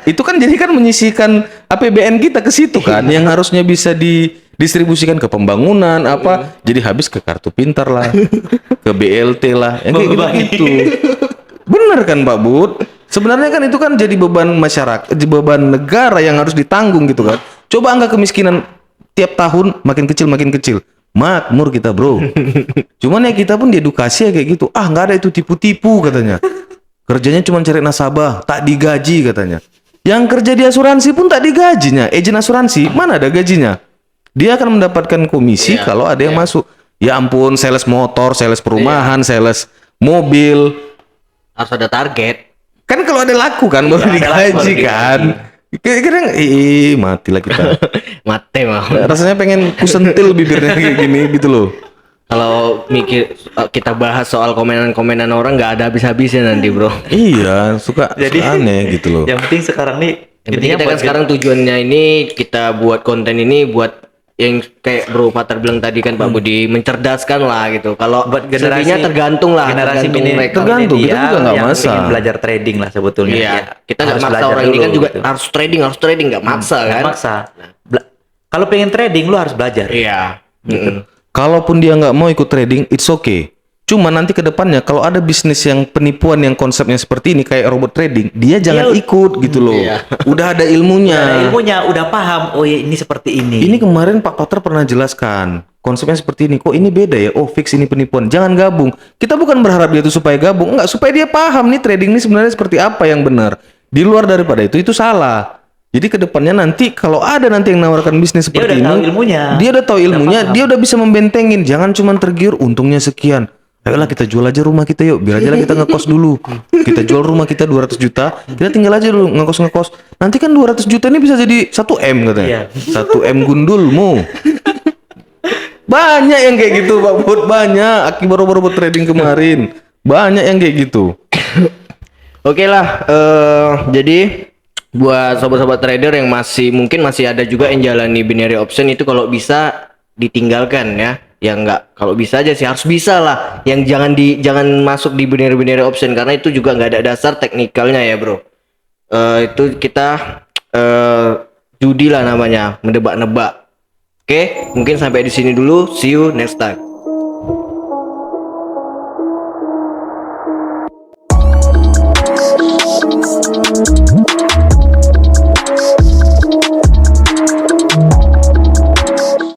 itu kan jadi kan menyisikan APBN kita ke situ kan, yang harusnya bisa didistribusikan ke pembangunan apa, jadi habis ke kartu pintar lah, ke BLT lah, yang kayak gitu. Bener kan Pak Bud? Sebenarnya kan itu kan jadi beban masyarakat, jadi beban negara yang harus ditanggung gitu kan. Coba angka kemiskinan tiap tahun makin kecil. Makmur kita bro. Cuman ya kita pun diedukasi ya kayak gitu. Ah nggak ada itu tipu-tipu katanya. Kerjanya cuma cari nasabah, tak digaji katanya. Yang kerja di asuransi pun tak digajinya. Agen asuransi mana ada gajinya? Dia akan mendapatkan komisi kalau ada yang masuk. Ya ampun, sales motor, sales perumahan, sales mobil. Harus ada target. Kan kalau ada laku kan baru digaji kan. Kadang matilah kita. Mate mah. Rasanya pengen kusentil bibirnya kayak gini gitu loh. Kalau mikir kita bahas soal komenan-komenan orang nggak ada habis-habisnya nanti, bro. Iya, suka aneh gitu loh. yang penting sekarang nih Yang penting kita kan sekarang tujuannya ini kita buat konten ini buat yang kayak Bro Fatar bilang tadi kan Pak Budi, mencerdaskan lah gitu. Kalau buat selebihnya tergantung lah, generasi mereka. Tergantung, kita juga nggak yang masak. ingin belajar trading lah sebetulnya. Iya, Ya, kita nggak harus maksa belajar orang ini dulu kan juga gitu. harus trading nggak maksa Nggak kan? maksa. Kalau pengen trading lu harus belajar. Iya. Kalaupun dia nggak mau ikut trading, it's okay. Cuma nanti ke depannya kalau ada bisnis yang penipuan yang konsepnya seperti ini kayak robot trading, dia jangan ikut gitu loh. Iya. Udah ada ilmunya. Ada ilmunya, udah paham. Oh ya ini seperti ini. Ini kemarin Pak Pater pernah jelaskan konsepnya seperti ini. Kok ini beda ya? Oh fix ini penipuan. Jangan gabung. Kita bukan berharap dia itu supaya gabung, enggak, supaya dia paham nih trading ini sebenarnya seperti apa yang benar. Di luar daripada itu salah. Jadi ke depannya nanti kalau ada nanti yang nawarkan bisnis Dia seperti udah ini, tahu ilmunya. dia udah tahu ilmunya, paham. dia udah bisa membentengin. Jangan cuma tergiur untungnya sekian. Ayolah kita jual aja rumah kita yuk, biar aja lah kita ngekos dulu. Kita jual rumah kita 200 juta, kita tinggal aja dulu ngekos. Nanti kan 200 juta ini bisa jadi 1 M katanya. Iya. 1 M gundulmu. Banyak yang kayak gitu Pak Bud, banyak akibat robot trading kemarin. Banyak yang kayak gitu. Oke lah, jadi buat sobat-sobat trader yang mungkin masih ada juga yang jalani binary option itu kalau bisa ditinggalkan ya. Yang enggak, kalau bisa aja sih harus bisa lah. Yang jangan masuk di binary option karena itu juga nggak ada dasar teknikalnya ya bro. Itu kita judi lah namanya, menebak-nebak. Oke, mungkin sampai di sini dulu. See you next time.